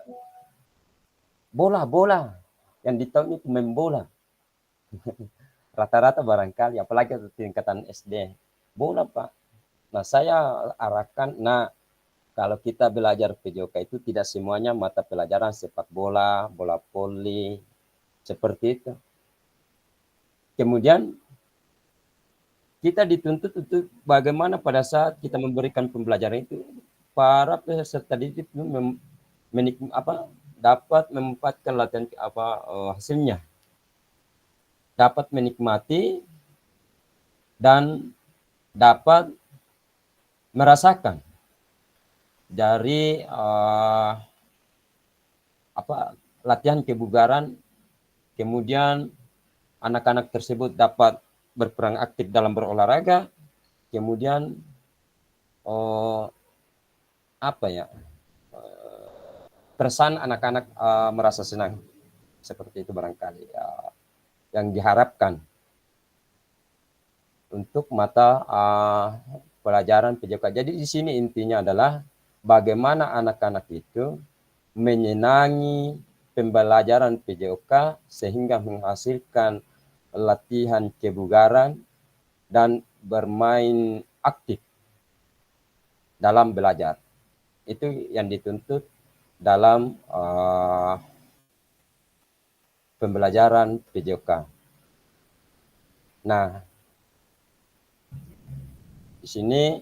bola yang ditahu itu main bola. Rata-rata barangkali, apalagi tingkatan SD. Bola, Pak. Nah, saya arahkan, kalau kita belajar PJOK itu tidak semuanya mata pelajaran sepak bola, bola voli, seperti itu. Kemudian, kita dituntut untuk bagaimana pada saat kita memberikan pembelajaran itu, para peserta didik dapat memanfaatkan latihan hasilnya, dapat menikmati dan dapat merasakan dari latihan kebugaran. Kemudian anak-anak tersebut dapat berperan aktif dalam berolahraga. Kemudian perasaan anak-anak merasa senang, seperti itu barangkali yang diharapkan untuk mata pelajaran PJOK. Jadi di sini intinya adalah bagaimana anak-anak itu menyenangi pembelajaran PJOK sehingga menghasilkan latihan kebugaran dan bermain aktif dalam belajar. Itu yang dituntut dalam pembelajaran PJOK. Nah, di sini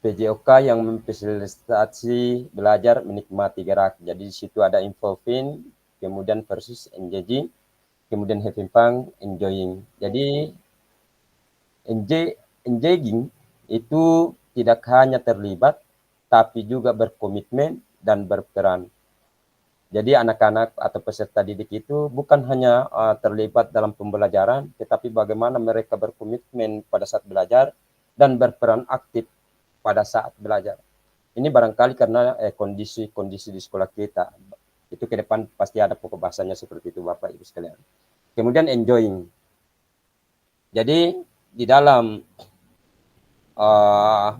PJOK yang memfasilitasi belajar menikmati gerak. Jadi di situ ada involving, kemudian versus engaging, kemudian having fun, enjoying. Jadi engaging itu tidak hanya terlibat, tapi juga berkomitmen dan berperan. Jadi anak-anak atau peserta didik itu bukan hanya terlibat dalam pembelajaran, tetapi bagaimana mereka berkomitmen pada saat belajar dan berperan aktif pada saat belajar. Ini barangkali karena kondisi di sekolah kita. Itu ke depan pasti ada pokok bahasanya seperti itu Bapak Ibu sekalian. Kemudian enjoying. Jadi di dalam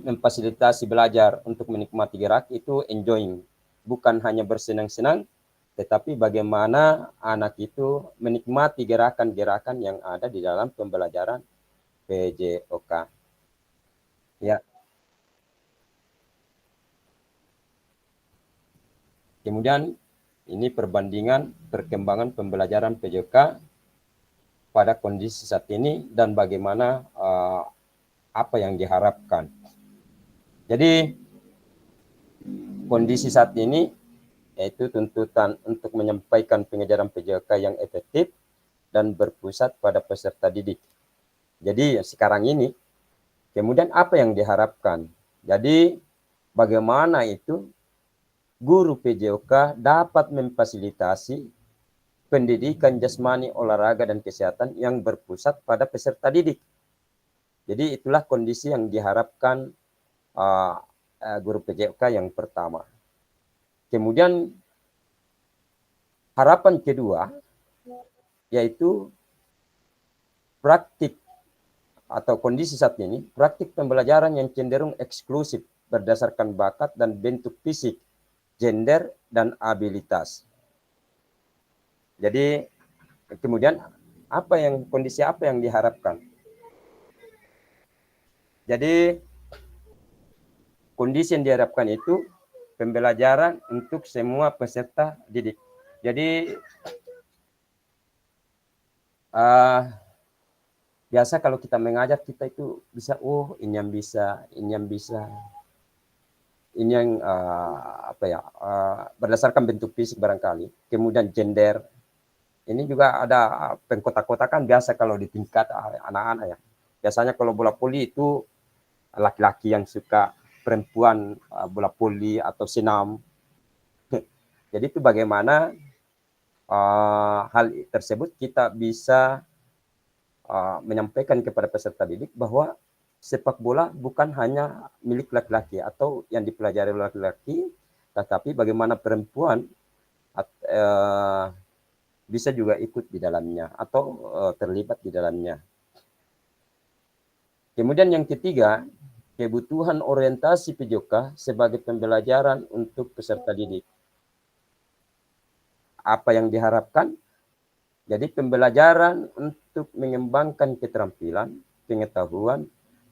memfasilitasi belajar untuk menikmati gerak itu enjoying. Bukan hanya bersenang-senang, tetapi bagaimana anak itu menikmati gerakan-gerakan yang ada di dalam pembelajaran PJOK. Ya. Kemudian ini perbandingan perkembangan pembelajaran PJOK pada kondisi saat ini dan bagaimana apa yang diharapkan. Jadi kondisi saat ini yaitu tuntutan untuk menyampaikan pengajaran PJOK yang efektif dan berpusat pada peserta didik. Jadi sekarang ini, kemudian apa yang diharapkan? Jadi bagaimana itu guru PJOK dapat memfasilitasi pendidikan jasmani, olahraga, dan kesehatan yang berpusat pada peserta didik. Jadi itulah kondisi yang diharapkan guru PJOK yang pertama. Kemudian harapan kedua yaitu praktik atau kondisi saat ini, praktik pembelajaran yang cenderung eksklusif berdasarkan bakat dan bentuk fisik, gender, dan abilitas. Jadi kemudian kondisi apa yang diharapkan? Jadi kondisi yang diharapkan itu pembelajaran untuk semua peserta didik. Jadi biasa kalau kita mengajar kita itu bisa, ini yang bisa, ini yang bisa, ini yang berdasarkan bentuk fisik barangkali. Kemudian gender, ini juga ada pengkotak-kotakan biasa kalau di tingkat anak-anak ya. Biasanya kalau bola voli itu laki-laki yang suka, perempuan bola voli atau senam. Jadi itu bagaimana hal tersebut kita bisa menyampaikan kepada peserta didik bahwa sepak bola bukan hanya milik laki-laki atau yang dipelajari oleh laki-laki, tetapi bagaimana perempuan bisa juga ikut di dalamnya atau terlibat di dalamnya. Kemudian yang ketiga, kebutuhan orientasi PJOK sebagai pembelajaran untuk peserta didik. Apa yang diharapkan? Jadi pembelajaran untuk mengembangkan keterampilan, pengetahuan,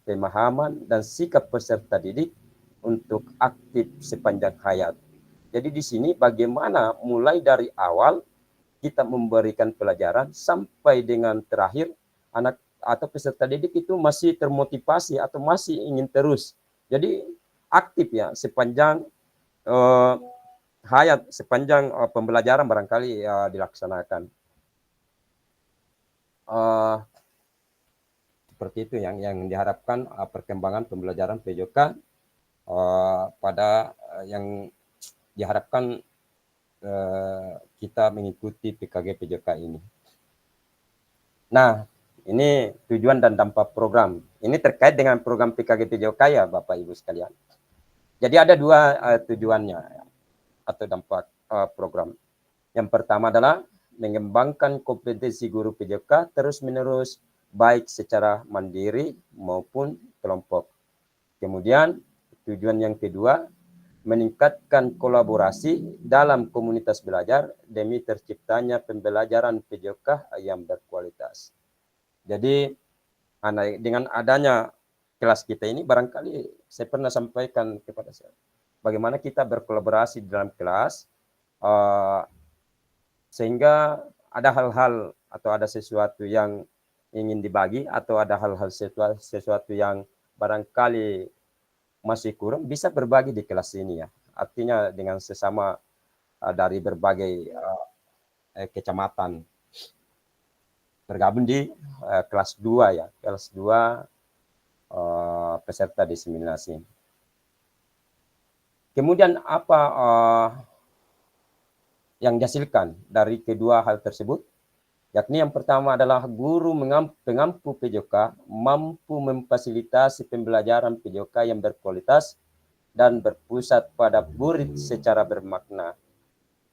pemahaman, dan sikap peserta didik untuk aktif sepanjang hayat. Jadi di sini bagaimana mulai dari awal kita memberikan pelajaran sampai dengan terakhir anak atau peserta didik itu masih termotivasi atau masih ingin terus. Jadi aktif ya sepanjang hayat, sepanjang pembelajaran barangkali dilaksanakan. Seperti itu yang diharapkan perkembangan pembelajaran PJOK pada yang diharapkan kita mengikuti PKG PJOK ini. Nah, ini tujuan dan dampak program. Ini terkait dengan program PKG PJOK ya Bapak Ibu sekalian. Jadi ada dua tujuannya atau dampak program. Yang pertama adalah mengembangkan kompetensi guru PJOK terus-menerus baik secara mandiri maupun kelompok. Kemudian tujuan yang kedua, meningkatkan kolaborasi dalam komunitas belajar demi terciptanya pembelajaran PJOK yang berkualitas. Jadi dengan adanya kelas kita ini barangkali saya pernah sampaikan kepada saya, bagaimana kita berkolaborasi dalam kelas sehingga ada hal-hal atau ada sesuatu yang ingin dibagi atau ada hal-hal sesuatu yang barangkali masih kurang bisa berbagi di kelas ini ya. Artinya dengan sesama dari berbagai kecamatan bergabung di kelas 2 ya, kelas 2 peserta diseminasi. Kemudian apa yang dihasilkan dari kedua hal tersebut? Yakni yang pertama adalah guru pengampu PJOK mampu memfasilitasi pembelajaran PJOK yang berkualitas dan berpusat pada murid secara bermakna.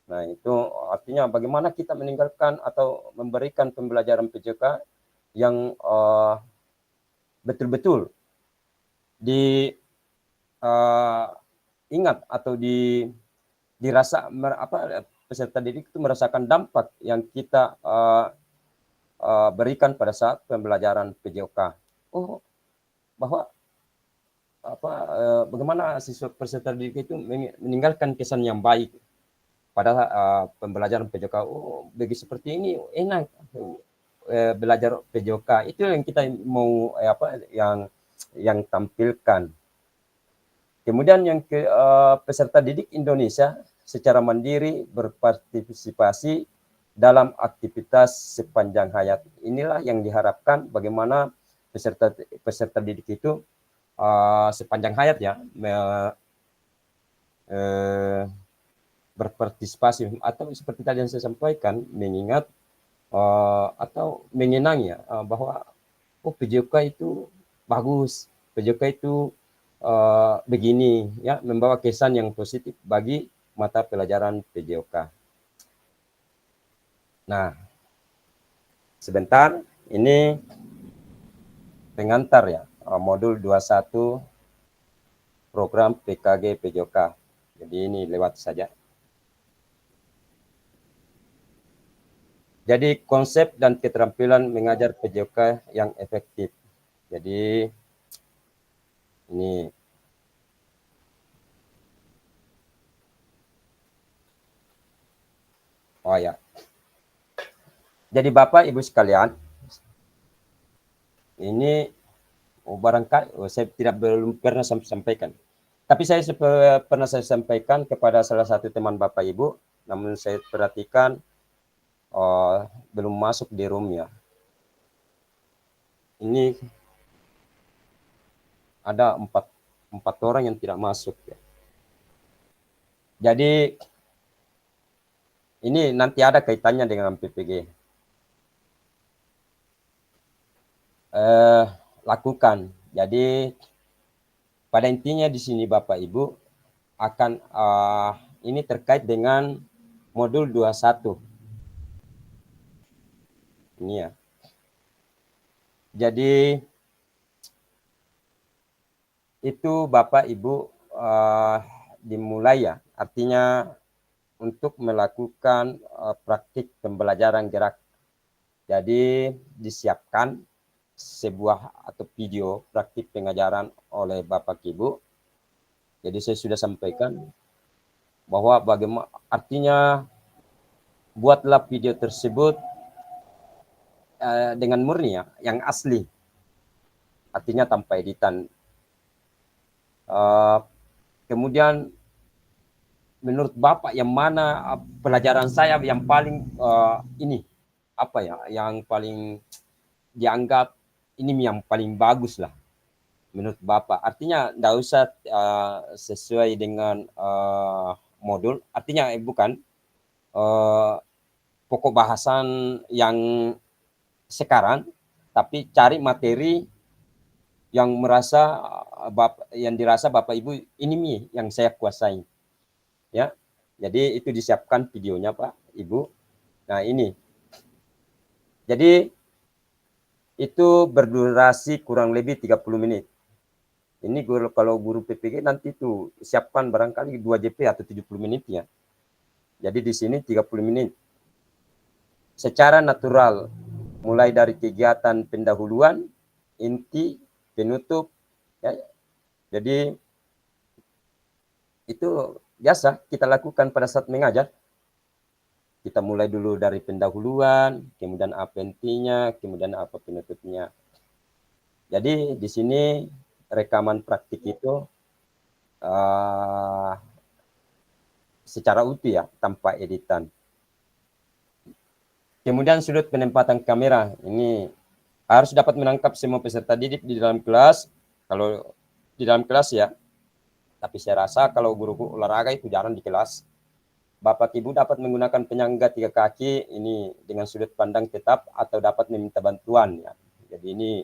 Nah, itu artinya bagaimana kita meninggalkan atau memberikan pembelajaran PJOK yang betul-betul ingat atau dirasa peserta didik itu merasakan dampak yang kita berikan pada saat pembelajaran PJOK. Oh, bahwa bagaimana siswa peserta didik itu meninggalkan kesan yang baik pada pembelajaran PJOK. Oh, bagi seperti ini enak belajar PJOK. Itu yang kita mau yang tampilkan. Kemudian yang peserta didik Indonesia secara mandiri berpartisipasi dalam aktivitas sepanjang hayat. Inilah yang diharapkan bagaimana peserta didik itu sepanjang hayat ya berpartisipasi atau seperti tadi yang saya sampaikan mengingat atau mengenang ya bahwa PJOK itu bagus, PJOK itu begini ya, membawa kesan yang positif bagi mata pelajaran PJOK. Nah, sebentar ini pengantar ya modul 21 program PKG PJOK. Jadi ini lewat saja. Jadi konsep dan keterampilan mengajar PJOK yang efektif. Jadi ini ya. Jadi Bapak Ibu sekalian, ini barangkali saya belum pernah sampaikan. Tapi saya pernah sampaikan kepada salah satu teman Bapak Ibu, namun saya perhatikan belum masuk di roomnya. Ini ada empat orang yang tidak masuk ya. Jadi ini nanti ada kaitannya dengan PPG. Lakukan. Jadi pada intinya di sini Bapak Ibu akan ini terkait dengan modul 21. Ini ya. Jadi itu Bapak Ibu dimulai ya, artinya untuk melakukan praktik pembelajaran gerak. Jadi disiapkan sebuah atau video praktik pengajaran oleh Bapak Ibu. Jadi saya sudah sampaikan bahwa bagaimana artinya buatlah video tersebut dengan murni ya, yang asli. Artinya tanpa editan. Kemudian menurut Bapak yang mana pelajaran saya yang paling yang paling dianggap ini yang paling bagus lah menurut Bapak. Artinya tidak usah sesuai dengan modul, artinya bukan pokok bahasan yang sekarang, tapi cari materi yang dirasa Bapak Ibu ini yang saya kuasai. Ya. Jadi itu disiapkan videonya Pak Ibu. Nah, ini. Jadi itu berdurasi kurang lebih 30 menit. Ini kalau guru PPG nanti itu siapkan barangkali 2 JP atau 70 menit ya. Jadi di sini 30 menit. Secara natural mulai dari kegiatan pendahuluan, inti, penutup, Ya, jadi itu biasa kita lakukan pada saat mengajar. Kita mulai dulu dari pendahuluan, kemudian apa intinya, kemudian apa penutupnya. Jadi di sini rekaman praktik itu secara utuh ya, tanpa editan. Kemudian sudut penempatan kamera ini harus dapat menangkap semua peserta didik di dalam kelas. Kalau di dalam kelas ya, tapi saya rasa kalau guru olahraga itu jarang di kelas. Bapak Ibu dapat menggunakan penyangga 3 kaki ini dengan sudut pandang tetap atau dapat meminta bantuan ya. Jadi ini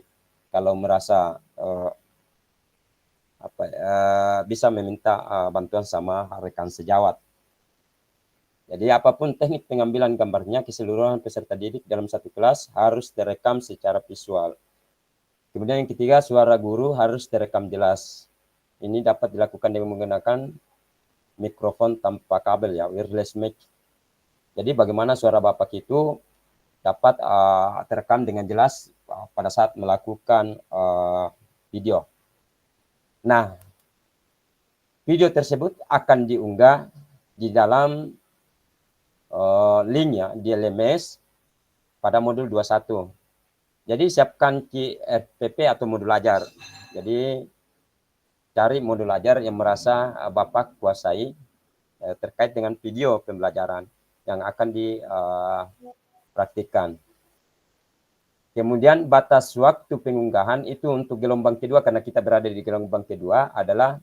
kalau merasa bisa meminta bantuan sama rekan sejawat. Jadi apapun teknik pengambilan gambarnya, keseluruhan peserta didik dalam satu kelas harus terekam secara visual. Kemudian yang ketiga, suara guru harus terekam jelas. Ini dapat dilakukan dengan menggunakan mikrofon tanpa kabel ya, wireless mic. Jadi bagaimana suara Bapak itu dapat terekam dengan jelas pada saat melakukan video. Nah, video tersebut akan diunggah di dalam linknya di LMS pada modul 21. Jadi siapkan QRPP atau modul ajar. Jadi cari modul ajar yang merasa Bapak kuasai terkait dengan video pembelajaran yang akan dipraktikkan. Kemudian batas waktu pengunggahan itu untuk gelombang kedua, karena kita berada di gelombang kedua, adalah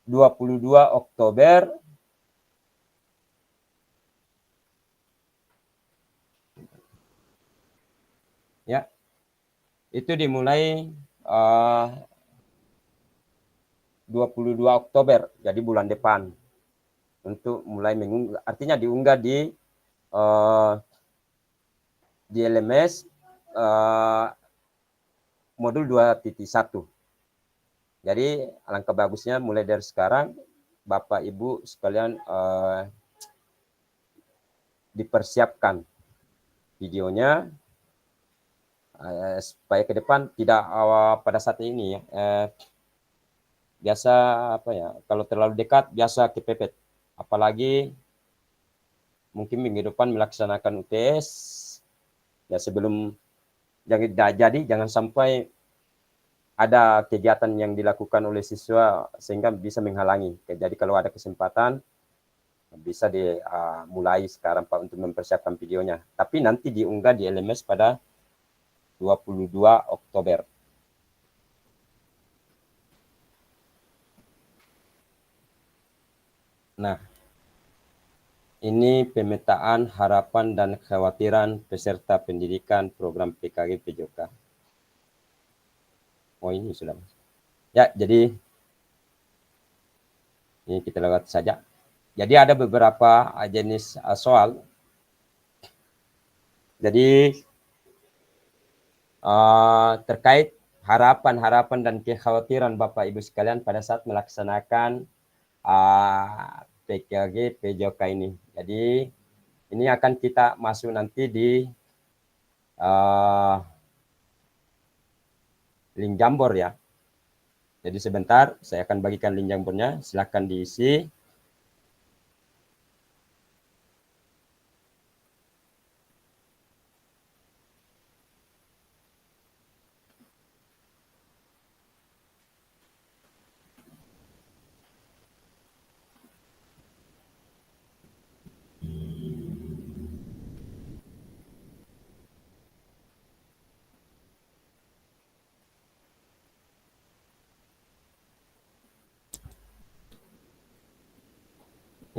22 Oktober ya. Itu dimulai 22 Oktober, jadi bulan depan, untuk mulai mengunggah, artinya diunggah di LMS modul 2.1. Jadi alangkah bagusnya mulai dari sekarang Bapak Ibu sekalian dipersiapkan videonya supaya ke depan tidak pada saat ini ya, biasa kalau terlalu dekat biasa kepepet, apalagi mungkin minggu depan melaksanakan UTS ya, sebelum jangan sampai ada kegiatan yang dilakukan oleh siswa sehingga bisa menghalangi. Jadi kalau ada kesempatan bisa dimulai sekarang Pak untuk mempersiapkan videonya, tapi nanti diunggah di LMS pada 22 Oktober. Nah, ini pemetaan harapan dan kekhawatiran peserta pendidikan program PKG PJOK. Oh, ini sudah. Ya, jadi ini kita lewat saja. Jadi ada beberapa jenis soal. Jadi terkait harapan-harapan dan kekhawatiran Bapak Ibu sekalian pada saat melaksanakan PKG PJOK ini. Jadi ini akan kita masuk nanti di link Jamboard ya. Jadi sebentar saya akan bagikan link Jamboardnya, silahkan diisi.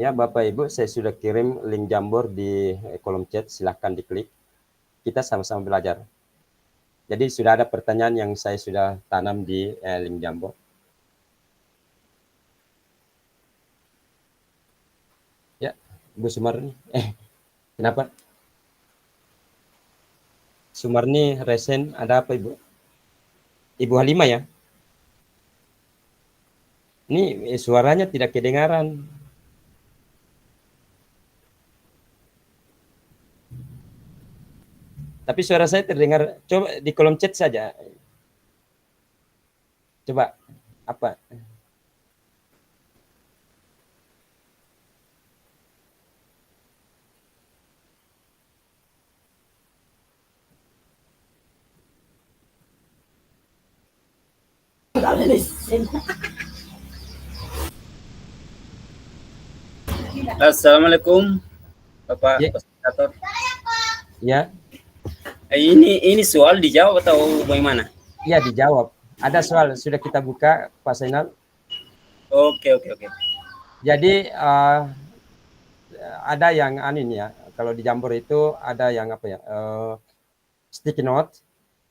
Ya Bapak Ibu, saya sudah kirim link Jamboard di kolom chat, silahkan diklik. Kita sama-sama belajar. Jadi sudah ada pertanyaan yang saya sudah tanam di link Jamboard. Ya, Bu Sumarni. Kenapa? Sumarni resen, ada apa Ibu? Ibu Halimah ya? Ini suaranya tidak kedengaran. Tapi suara saya terdengar, coba di kolom chat saja. Coba apa? Assalamualaikum, Bapak Ya, Fasilitator. ya, Ini soal dijawab atau bagaimana? ya dijawab. Ada soal sudah kita buka, Pak Zainal. Oke, oke, oke. Jadi ada yang ini ya. Kalau di Jamboard itu ada yang apa ya? Sticky note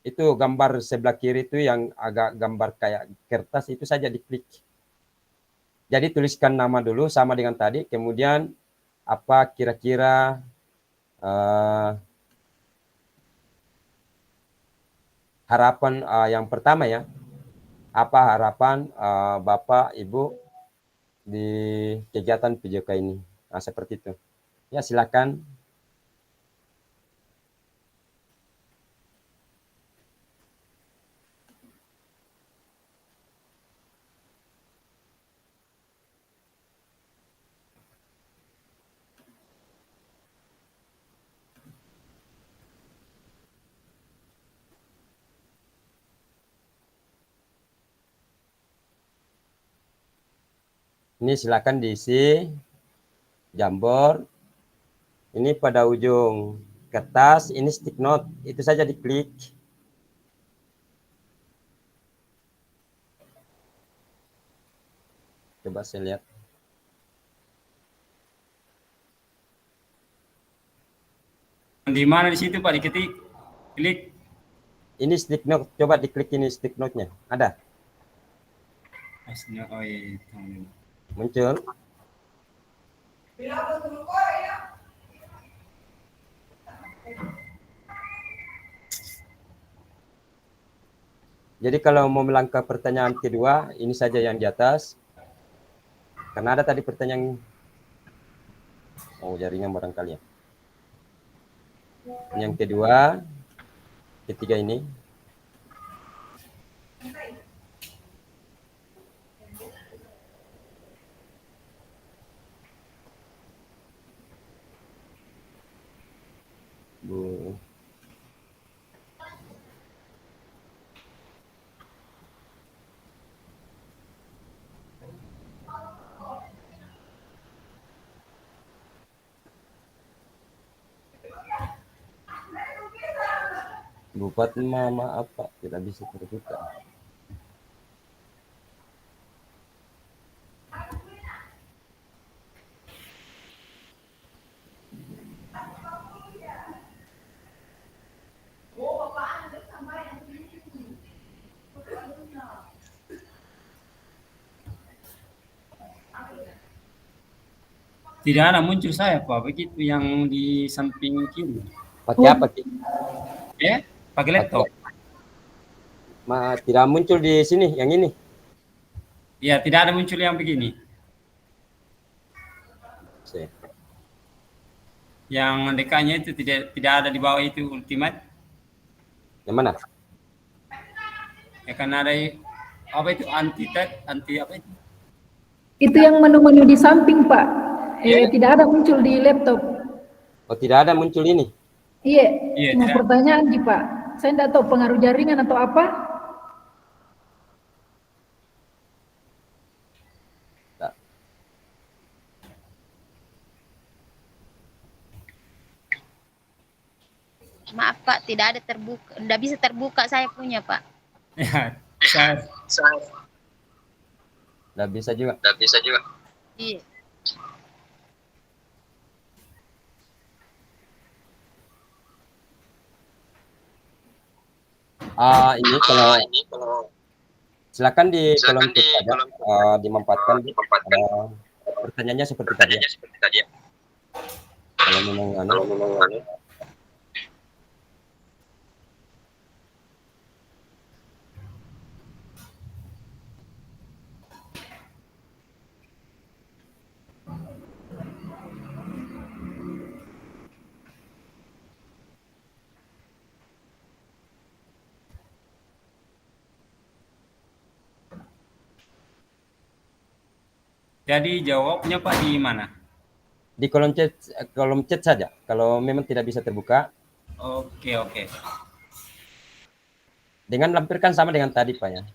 itu gambar sebelah kiri itu yang agak gambar kayak kertas itu saja diklik. Jadi tuliskan nama dulu sama dengan tadi, kemudian apa kira-kira harapan yang pertama ya, apa harapan Bapak Ibu di kegiatan PJK ini? Nah, seperti itu. Ya silakan. Ini silakan diisi Jamboard. Ini pada ujung kertas, ini stick note, itu saja diklik. Coba saya lihat. Di mana di situ Pak diketik? Klik. Ini stick note, coba diklik ini stick note-nya. Ada? Oh iya, iya. Muncul. Jadi kalau mau melangkah pertanyaan kedua, ini saja yang di atas. Karena ada tadi pertanyaan, oh jaringan barangkali ya. Yang kedua, ketiga ini. Bu. Bu Fatma, maaf Pak, tidak bisa terbuka. Tidak ada muncul saya Pak, begitu yang di samping kiri. Pakai apa? Ya, pakai laptop. Tidak muncul di sini, yang ini. Ya, tidak ada muncul yang begini. Yang dekatnya itu tidak ada di bawah itu ultimate. Yang mana? Ya kan ada apa itu anti apa itu? Itu yang menu-menu di samping, Pak. Tidak ada muncul di laptop. Oh, tidak ada muncul ini. Iya, Iya, cuma tidak. pertanyaan sih, Pak. Saya tidak tahu pengaruh jaringan atau apa. Tak. Maaf Pak, tidak ada terbuka, tidak bisa terbuka saya punya Pak. Ya, saya Tidak bisa juga. Iya. Ini kalau silakan di kolom chat saja dimanfaatkan. Pertanyaannya seperti tadi. Ya. Kalau memang Jadi jawabnya Pak di mana? Di kolom chat saja. Kalau memang tidak bisa terbuka, Oke, oke. dengan lampirkan sama dengan tadi Pak ya.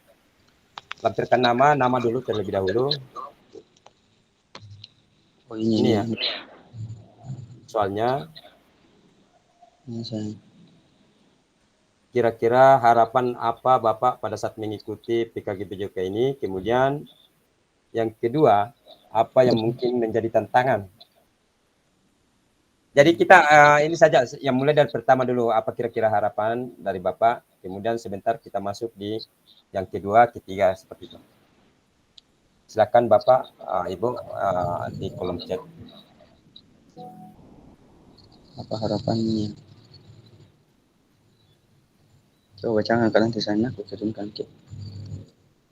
Lampirkan nama dulu terlebih dahulu. Oh ini Ini nih. ya. Soalnya Ini saya. kira-kira harapan apa Bapak pada saat mengikuti PKG PJOK ini? Kemudian yang kedua, apa yang mungkin menjadi tantangan? Jadi kita ini saja yang mulai dari pertama dulu, apa kira-kira harapan dari Bapak, kemudian sebentar kita masuk di yang kedua, ketiga seperti itu. Silakan Bapak, Ibu di kolom chat. Apa harapannya? Coba jangan kalian di sana, aku kirimkan ke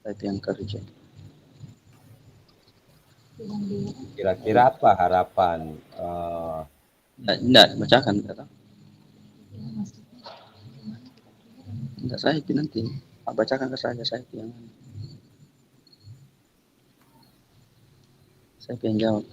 type yang kerja. Kira-kira apa harapan? Enggak, bacakan kata. Enggak saya itu nanti. Bacakan ke saya yang saya yang jawab.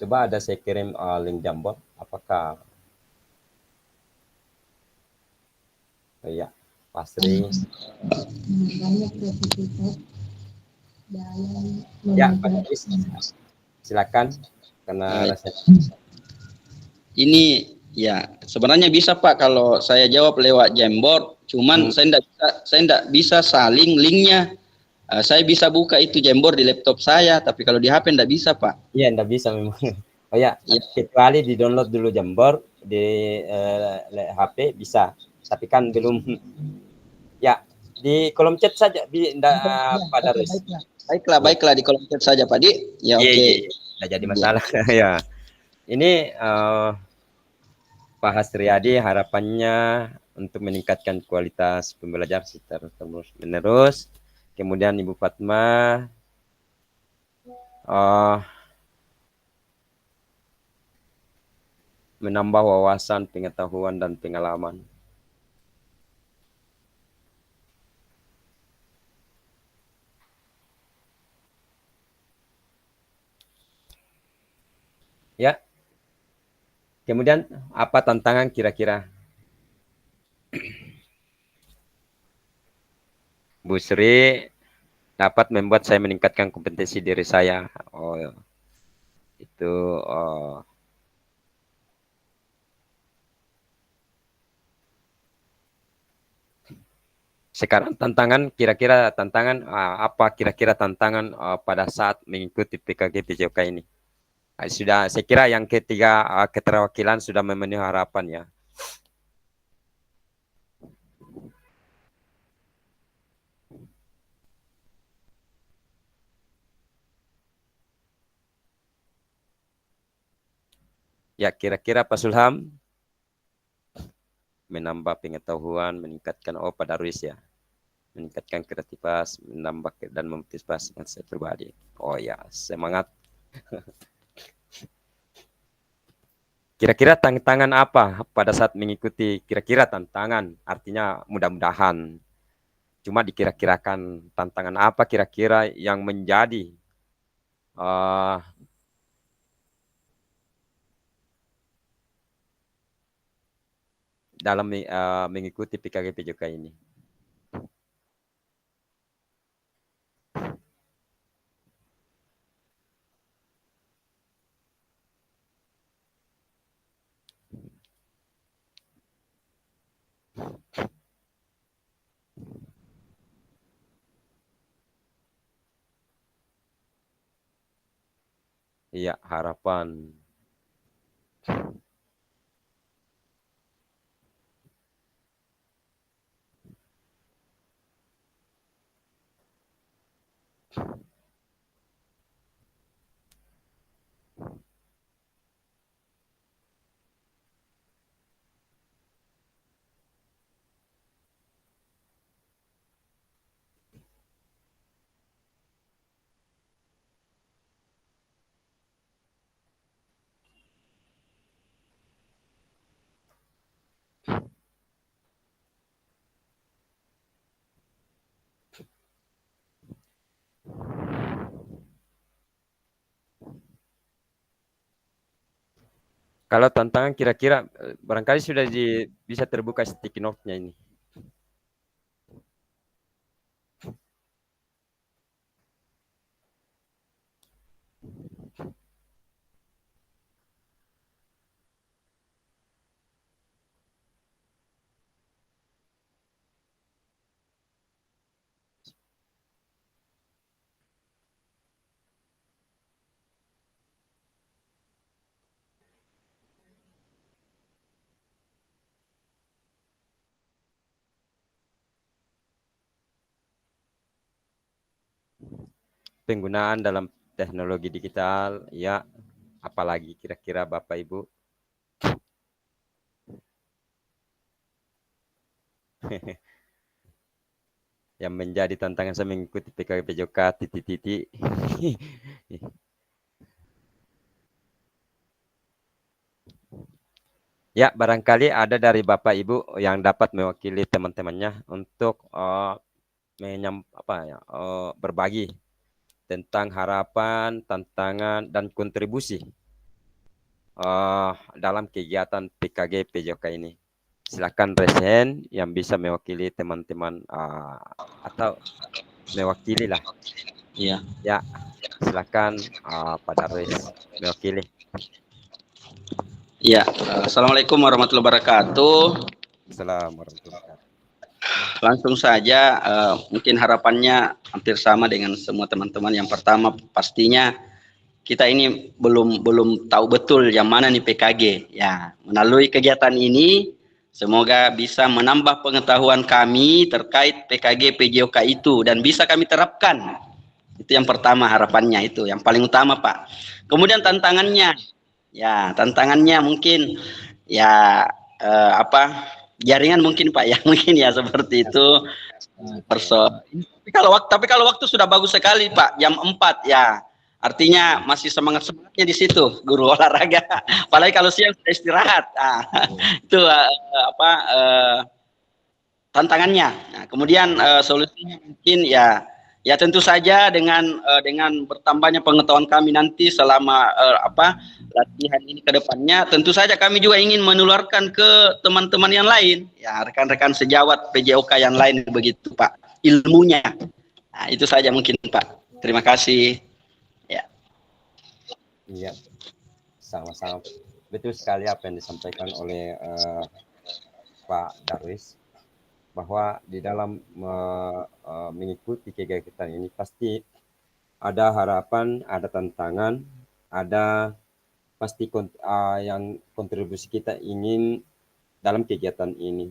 Coba ada saya kirim link Jamboard, apakah iya, Pasri. Ya, Pak Idris, silakan karena rasanya Ini ya sebenarnya bisa Pak kalau saya jawab lewat Jamboard, cuman saya enggak bisa saling linknya. Saya bisa buka itu Jamboard di laptop saya, tapi kalau di HP enggak bisa Pak. iya enggak bisa memang. Oh ya, Ya. kecuali di download dulu Jamboard di HP bisa, tapi kan belum. Ya, di kolom chat saja, enggak pada res. Baiklah di kolom chat saja Pak Di. Ya oke. Iya. Enggak jadi masalah. Ya. Ini Pak Hasriyadi harapannya untuk meningkatkan kualitas pembelajaran secara terus-menerus. Kemudian Ibu Fatma menambah wawasan, pengetahuan, dan pengalaman. Ya. Kemudian apa tantangan kira-kira? Bu Sri dapat membuat saya meningkatkan kompetensi diri saya. Oh, itu sekarang tantangan kira-kira tantangan apa kira-kira tantangan pada saat mengikuti PKG PJOK ini? Sudah saya kira yang ketiga keterwakilan sudah memenuhi harapan ya. Ya, kira-kira Pak Sulham menambah pengetahuan, meningkatkan pada Ruis ya. Meningkatkan kreativitas, menambah dan memotivasi saya pribadi. Oh ya, semangat. Kira-kira tantangan apa pada saat mengikuti, kira-kira tantangan, artinya mudah-mudahan. Cuma dikira-kirakan tantangan apa kira-kira yang menjadi uh, dalam mengikuti PKG PJK ini. Iya, harapan. Kalau tantangan kira-kira barangkali sudah bisa terbuka sticky note-nya ini. Penggunaan dalam teknologi digital, ya, apalagi kira-kira Bapak Ibu? Yang menjadi tantangan saya mengikuti PKG PJK titik-titik. Ya, barangkali ada dari Bapak Ibu yang dapat mewakili teman-temannya untuk berbagi tentang harapan, tantangan, dan kontribusi dalam kegiatan PKG PJK ini. Silakan resen yang bisa mewakili teman-teman atau mewakili lah. Iya. Ya, silakan Pak Darwis mewakili. Ya, Assalamualaikum warahmatullahi wabarakatuh. Assalamualaikum warahmatullahi wabarakatuh. Langsung saja, mungkin harapannya hampir sama dengan semua teman-teman. Yang pertama, pastinya kita ini belum tahu betul yang mana nih PKG. Ya, melalui kegiatan ini, semoga bisa menambah pengetahuan kami terkait PKG PJOK itu dan bisa kami terapkan. Itu yang pertama harapannya, itu yang paling utama, Pak. Kemudian tantangannya. Ya, tantangannya mungkin ya jaringan mungkin Pak ya, mungkin ya seperti itu. Tapi kalau waktu sudah bagus sekali Pak, jam 4 ya. Artinya masih semangatnya di situ guru olahraga. Apalagi kalau siang sudah istirahat. Itu tantangannya. Nah, kemudian solusinya mungkin ya tentu saja dengan bertambahnya pengetahuan kami nanti selama latihan ini ke depannya, tentu saja kami juga ingin menularkan ke teman-teman yang lain, ya rekan-rekan sejawat PJOK yang lain begitu Pak, ilmunya. Nah, itu saja mungkin Pak. Terima kasih. Ya. Iya, sama-sama. Betul sekali apa yang disampaikan oleh Pak Darwis, bahwa di dalam mengikuti kegiatan ini pasti ada harapan, ada tantangan, ada pasti yang kontribusi kita ingin dalam kegiatan ini.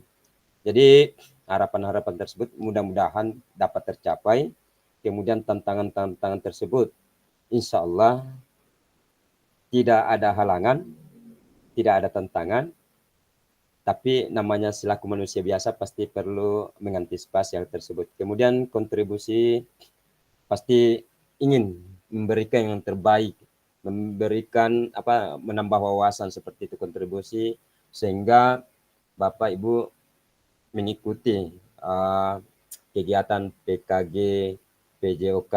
Jadi harapan-harapan tersebut mudah-mudahan dapat tercapai. Kemudian tantangan-tantangan tersebut insya Allah tidak ada halangan, tidak ada tantangan, tapi namanya selaku manusia biasa pasti perlu mengantisipasi hal tersebut. Kemudian kontribusi pasti ingin memberikan yang terbaik memberikan menambah wawasan seperti itu kontribusi sehingga Bapak Ibu mengikuti kegiatan PKG PJOK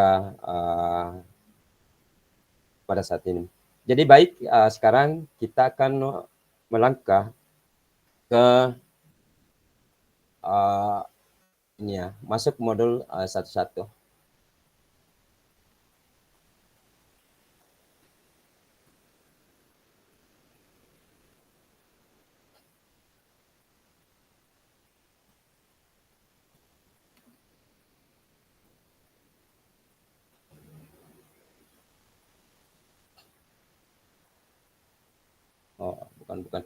pada saat ini. Jadi baik, sekarang kita akan melangkah ke ini ya, masuk modul satu-satu. Oh, bukan.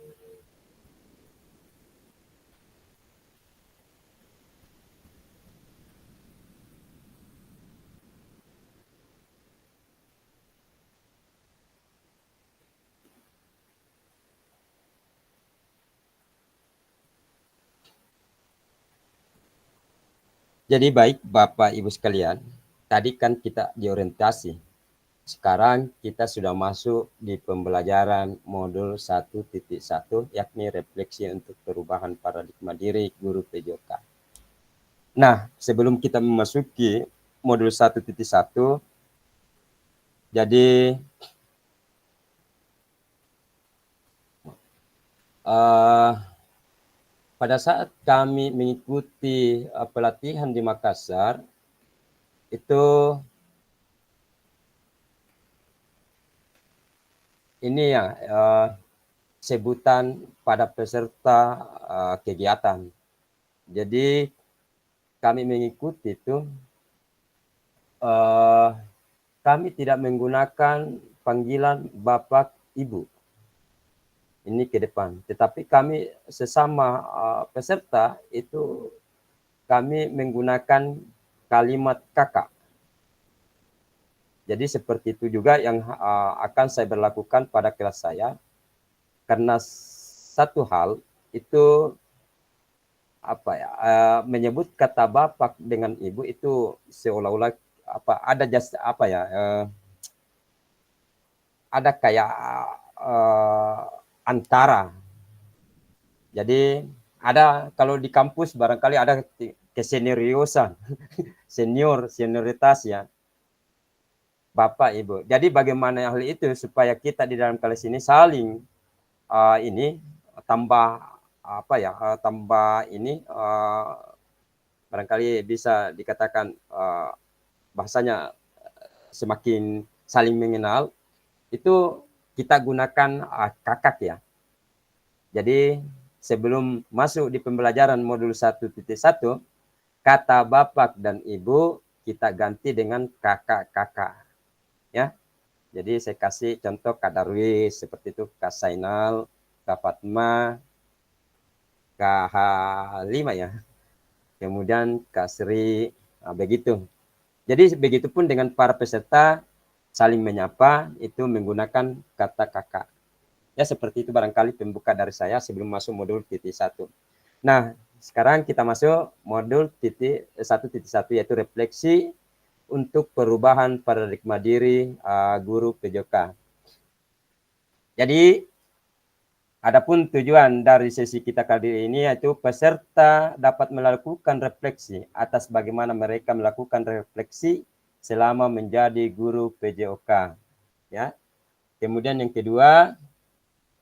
Jadi baik Bapak Ibu sekalian, tadi kan kita diorientasi. Sekarang kita sudah masuk di pembelajaran modul 1.1 yakni refleksi untuk perubahan paradigma diri guru PJOK. Nah, sebelum kita memasuki modul 1.1, jadi pada saat kami mengikuti pelatihan di Makassar, itu ini ya sebutan pada peserta kegiatan. Jadi kami mengikuti itu, kami tidak menggunakan panggilan Bapak Ibu. Ini ke depan. Tetapi kami sesama peserta itu kami menggunakan kalimat kakak. Jadi seperti itu juga yang akan saya berlakukan pada kelas saya. Karena satu hal itu menyebut kata bapak dengan ibu itu seolah-olah ada ada kayak antara. Jadi ada kalau di kampus barangkali ada kesenioriusan, senioritas ya. Bapak Ibu. Jadi bagaimana hal itu supaya kita di dalam kelas ini saling tambah barangkali bisa dikatakan bahasanya semakin saling mengenal, itu kita gunakan kakak ya. Jadi sebelum masuk di pembelajaran modul 1.1, kata bapak dan ibu kita ganti dengan kakak-kakak ya. Jadi saya kasih contoh Kak Darwis seperti itu, Kak Sainal, Kak Fatma, Kak Halima ya. Kemudian Kak Sri, begitu. Jadi begitupun dengan para peserta saling menyapa itu menggunakan kata kakak. Ya seperti itu barangkali pembuka dari saya sebelum masuk modul 1. Nah, sekarang kita masuk modul 1.1 yaitu refleksi untuk perubahan paradigma diri guru PJOK. Jadi, adapun tujuan dari sesi kita kali ini yaitu peserta dapat melakukan refleksi atas bagaimana mereka melakukan refleksi selama menjadi guru PJOK. Ya. Kemudian yang kedua,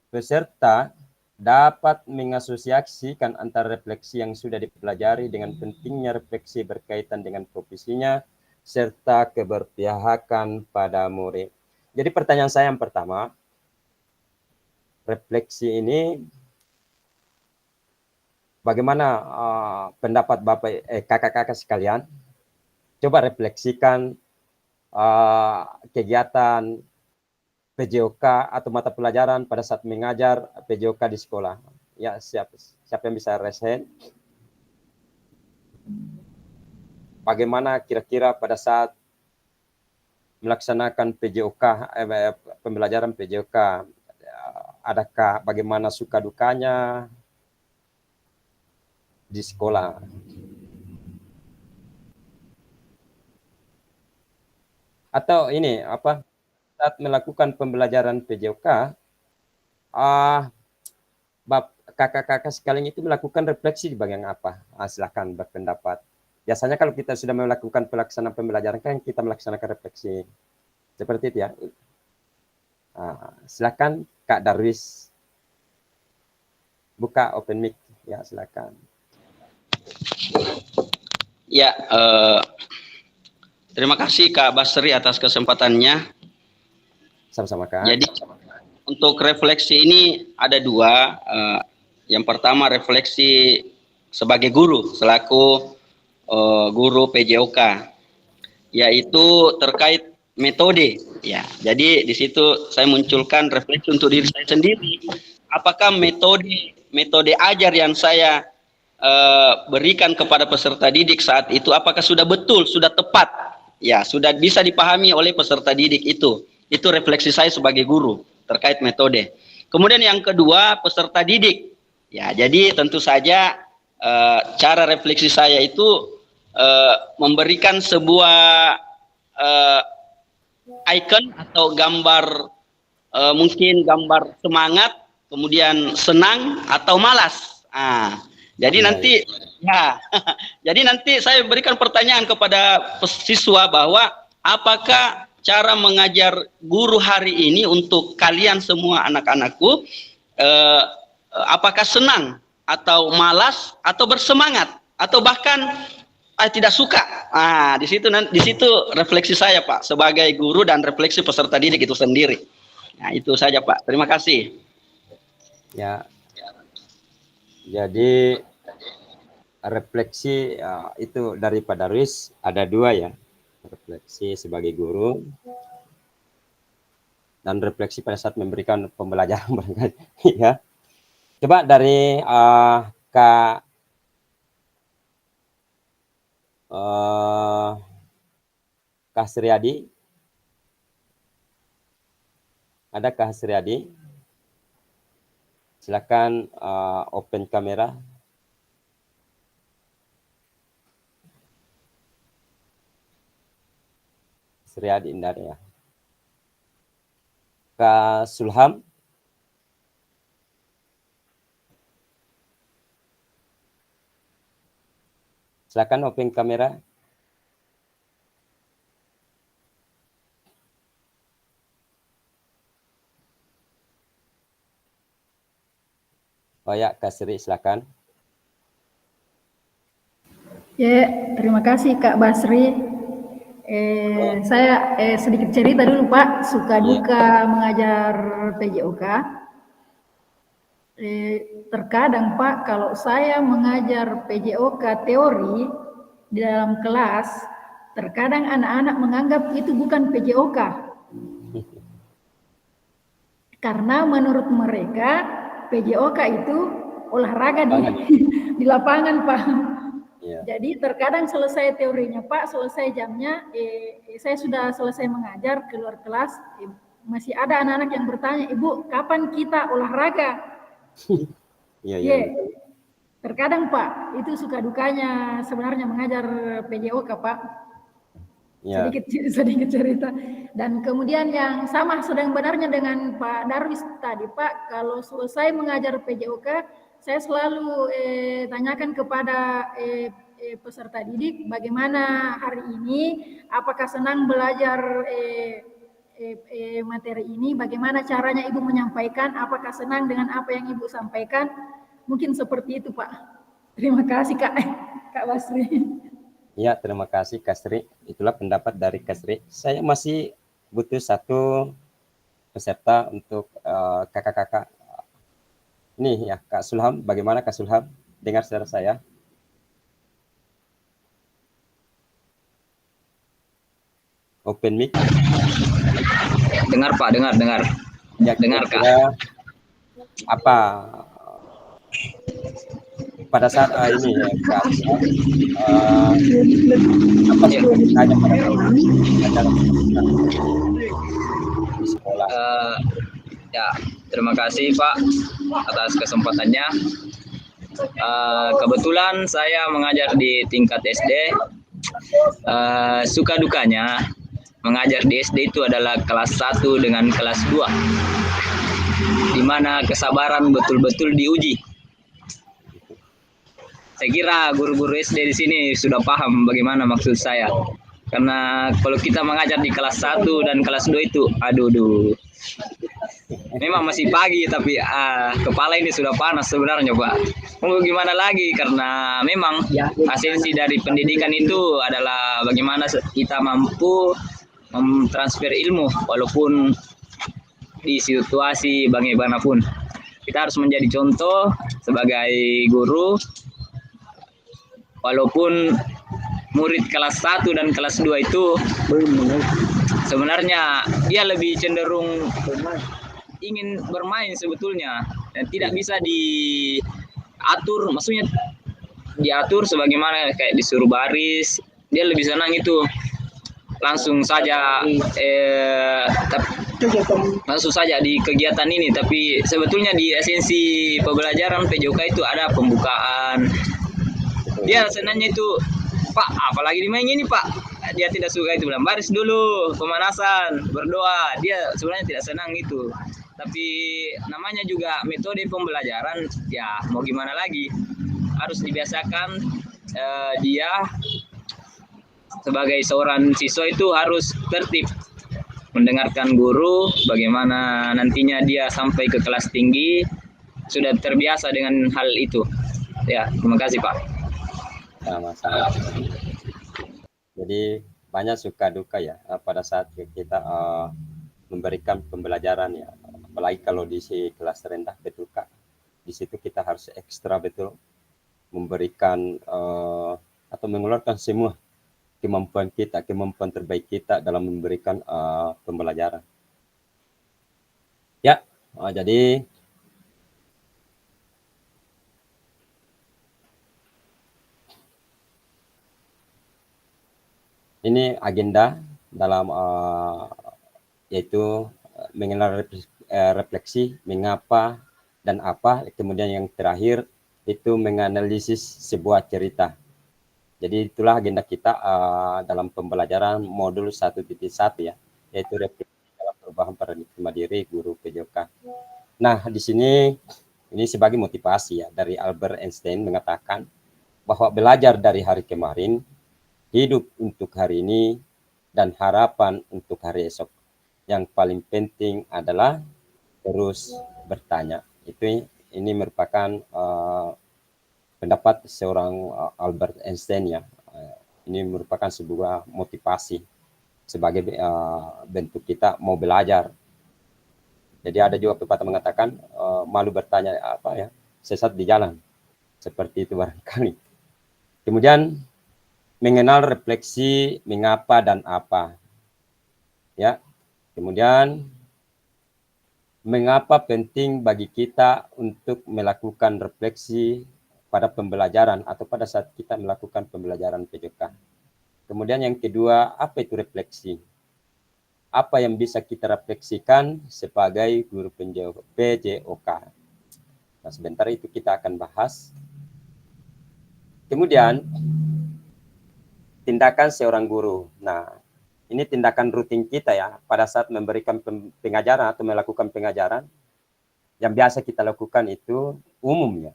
peserta dapat mengasosiasikan antara refleksi yang sudah dipelajari dengan pentingnya refleksi berkaitan dengan profesinya serta keberpihakan pada murid. Jadi pertanyaan saya yang pertama, refleksi ini bagaimana pendapat Bapak kakak-kakak sekalian? Coba refleksikan kegiatan PJOK atau mata pelajaran pada saat mengajar PJOK di sekolah. Ya, siapa yang bisa raise hand? Bagaimana kira-kira pada saat melaksanakan PJOK, pembelajaran PJOK, adakah bagaimana suka dukanya di sekolah? Atau ini saat melakukan pembelajaran PJOK, kakak-kakak sekalian itu melakukan refleksi di bagian apa? Silahkan berpendapat. Biasanya kalau kita sudah melakukan pelaksanaan pembelajaran kan kita melaksanakan refleksi. Seperti itu ya. Silakan Kak Darwis. Buka open mic ya, silakan. Ya, terima kasih Kak Basri atas kesempatannya. Sama-sama Kak. Jadi untuk refleksi ini ada dua. Yang pertama refleksi sebagai guru selaku guru PJOK, yaitu terkait metode. Ya, jadi di situ saya munculkan refleksi untuk diri saya sendiri. Apakah metode ajar yang saya berikan kepada peserta didik saat itu, apakah sudah betul, sudah tepat, ya, sudah bisa dipahami oleh peserta didik itu. Itu refleksi saya sebagai guru terkait metode. Kemudian yang kedua, peserta didik. Ya, jadi tentu saja cara refleksi saya itu memberikan sebuah icon atau gambar, mungkin gambar semangat, kemudian senang atau malas. Jadi nanti ya, jadi nanti saya berikan pertanyaan kepada siswa bahwa apakah cara mengajar guru hari ini untuk kalian semua anak-anakku, apakah senang atau malas atau bersemangat atau bahkan tidak suka. Di situ refleksi saya Pak sebagai guru dan refleksi peserta didik itu sendiri. Nah, itu saja Pak. Terima kasih. Ya. Jadi refleksi itu dari Pak Darwis ada dua ya. Refleksi sebagai guru dan refleksi pada saat memberikan pembelajaran ya. Coba dari Kak Sriadi. Ada Kak Sriadi? Silakan open kamera. Sriadi Indar ya. Kak Sulham. Silakan open kamera. Oh ya, Kak Sri, silakan. Ya, terima kasih Kak Basri. Saya sedikit cerita dulu Pak, suka duka mengajar PJOK. Terkadang Pak, kalau saya mengajar PJOK teori di dalam kelas, terkadang anak-anak menganggap itu bukan PJOK. Karena menurut mereka PJOK itu olahraga di lapangan Pak. Jadi terkadang selesai teorinya Pak, selesai jamnya, saya sudah selesai mengajar keluar kelas, masih ada anak-anak yang bertanya, Ibu, kapan kita olahraga? Terkadang Pak, itu suka dukanya sebenarnya mengajar PJOK Pak. Sedikit cerita. Dan kemudian yang sama sedang benarnya dengan Pak Darwis tadi Pak, kalau selesai mengajar PJOK, saya selalu tanyakan kepada peserta didik bagaimana hari ini, apakah senang belajar materi ini, bagaimana caranya Ibu menyampaikan, apakah senang dengan apa yang Ibu sampaikan, mungkin seperti itu Pak. Terima kasih Kak Basri. Ya, terima kasih Kak Sri. Itulah pendapat dari Kak Sri. Saya masih butuh satu peserta untuk kakak-kakak. Nih ya, Kak Sulham. Bagaimana Kak Sulham? Dengar suara saya? Open mic. Dengar Pak, dengar. Ya, dengar Kak. Apa pada saat ini ya Kak, apa sih tanya pada di sekolah? Ya, terima kasih Pak atas kesempatannya. Kebetulan saya mengajar di tingkat SD. Suka dukanya mengajar di SD itu adalah kelas 1 dengan kelas 2, di mana kesabaran betul-betul diuji. Saya kira guru-guru SD di sini sudah paham bagaimana maksud saya. Karena kalau kita mengajar di kelas 1 dan kelas 2 itu, aduh. Memang masih pagi tapi kepala ini sudah panas sebenarnya, Pak. Mau gimana lagi, karena memang esensi dari pendidikan itu adalah bagaimana kita mampu mentransfer ilmu walaupun di situasi bagaimanapun. Kita harus menjadi contoh sebagai guru. Walaupun murid kelas 1 dan kelas 2 itu sebenarnya dia lebih cenderung ingin bermain sebetulnya, dan tidak bisa diatur, maksudnya diatur sebagaimana kayak disuruh baris. Dia lebih senang itu langsung saja di kegiatan ini. Tapi sebetulnya di esensi pembelajaran PJOK itu ada pembukaan. Dia senangnya itu, Pak, apalagi dimain ini, Pak. Dia tidak suka itu, bilang baris dulu, pemanasan, berdoa. Dia sebenarnya tidak senang itu. Tapi namanya juga metode pembelajaran, ya mau gimana lagi, harus dibiasakan. Dia sebagai seorang siswa itu harus tertib, mendengarkan guru, bagaimana nantinya dia sampai ke kelas tinggi sudah terbiasa dengan hal itu. Ya, terima kasih, Pak. Sama-sama. Jadi banyak suka duka ya pada saat kita memberikan pembelajaran ya, apalagi kalau di kelas rendah, betul Kak. Di situ kita harus ekstra betul memberikan atau mengeluarkan semua kemampuan kita, kemampuan terbaik kita dalam memberikan pembelajaran. Ya, jadi ini agenda dalam yaitu mengenal refleksi, mengapa dan apa. Kemudian yang terakhir itu menganalisis sebuah cerita. Jadi itulah agenda kita dalam pembelajaran modul 1.1 ya, yaitu refleksi dalam perubahan paradigma diri guru PJOK. Nah, di sini ini sebagai motivasi ya dari Albert Einstein mengatakan bahwa belajar dari hari kemarin, hidup untuk hari ini, dan harapan untuk hari esok. Yang paling penting adalah terus bertanya. Ini merupakan pendapat seorang Albert Einstein ya. Ini merupakan sebuah motivasi sebagai bentuk kita mau belajar. Jadi ada juga pepatah mengatakan malu bertanya sesat di jalan. Seperti itu barangkali. Kemudian mengenal refleksi mengapa dan apa. Ya. Kemudian mengapa penting bagi kita untuk melakukan refleksi pada pembelajaran atau pada saat kita melakukan pembelajaran PJOK. Kemudian yang kedua, apa itu refleksi? Apa yang bisa kita refleksikan sebagai guru PJOK? Nah, sebentar itu kita akan bahas. Kemudian tindakan seorang guru. Nah, ini tindakan rutin kita ya pada saat memberikan pengajaran atau melakukan pengajaran. Yang biasa kita lakukan itu umumnya.